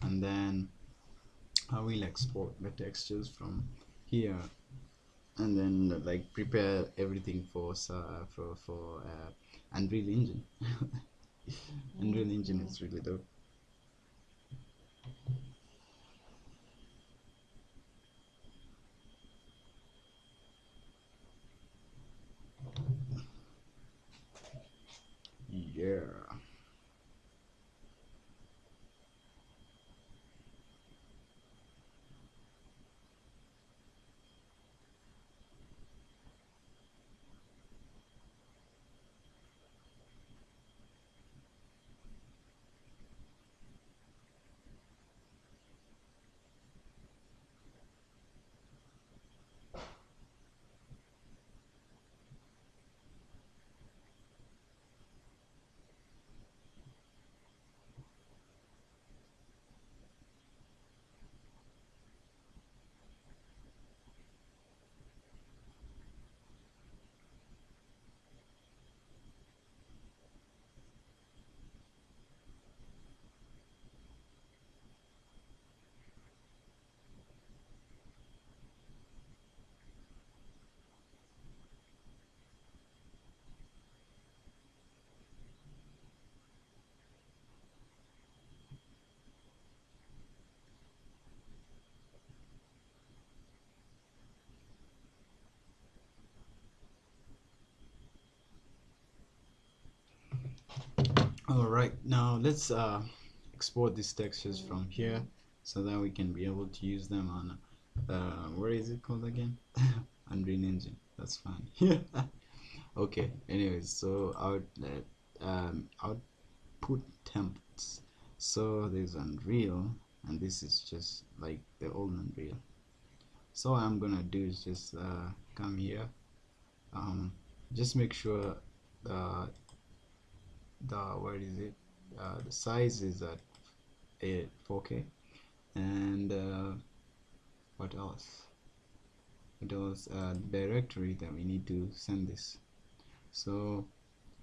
and then I will export the textures from here, and then like prepare everything for Unreal Engine. Unreal Engine is really dope. Yeah. All right, now let's export these textures from here so that we can be able to use them on where is it called again? Unreal Engine. That's fine. Okay, anyways, so output templates. So there's Unreal, and this is just like the old Unreal. So what I'm gonna do is just come here, just make sure the where is it, the size is at 4K, and what else directory that we need to send this. So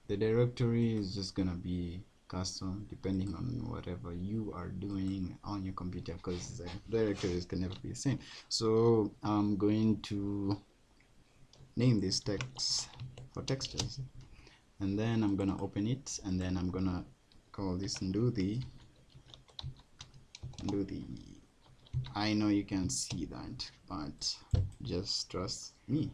the directory is just gonna be custom depending on whatever you are doing on your computer, because the directories can never be the same. So I'm going to name this text for textures, and then I'm gonna open it, and then I'm gonna call this nduthi. I know you can see that, but just trust me.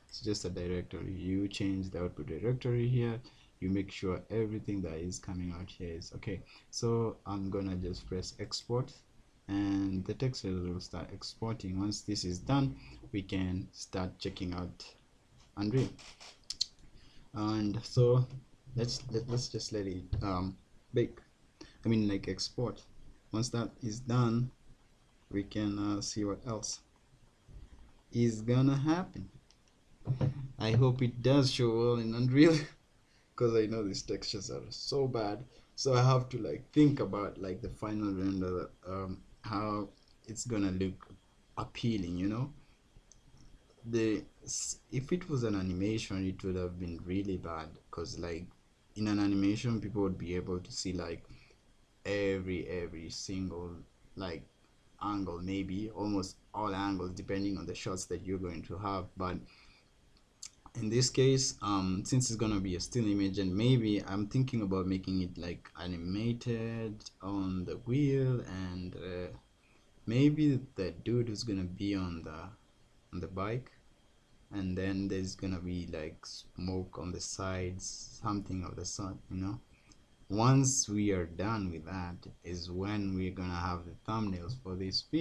It's just a directory. You change the output directory here, you make sure everything that is coming out here is okay. So I'm gonna just press export, and the text will start exporting. Once this is done, we can start checking out Unreal. And so let's just let it bake, I mean like export. Once that is done, we can see what else is gonna happen. I hope it does show well in Unreal because I know these textures are so bad, so I have to like think about like the final render, how it's gonna look appealing, you know. the if it was an animation, it would have been really bad, because like in an animation people would be able to see like every single like angle, maybe almost all angles depending on the shots that you're going to have. But in this case, since it's gonna be a still image, and maybe I'm thinking about making it like animated on the wheel, and maybe the dude who's gonna be on the bike, and then there's gonna be like smoke on the sides, something of the sort, you know. Once we are done with that is when we're gonna have the thumbnails for this video.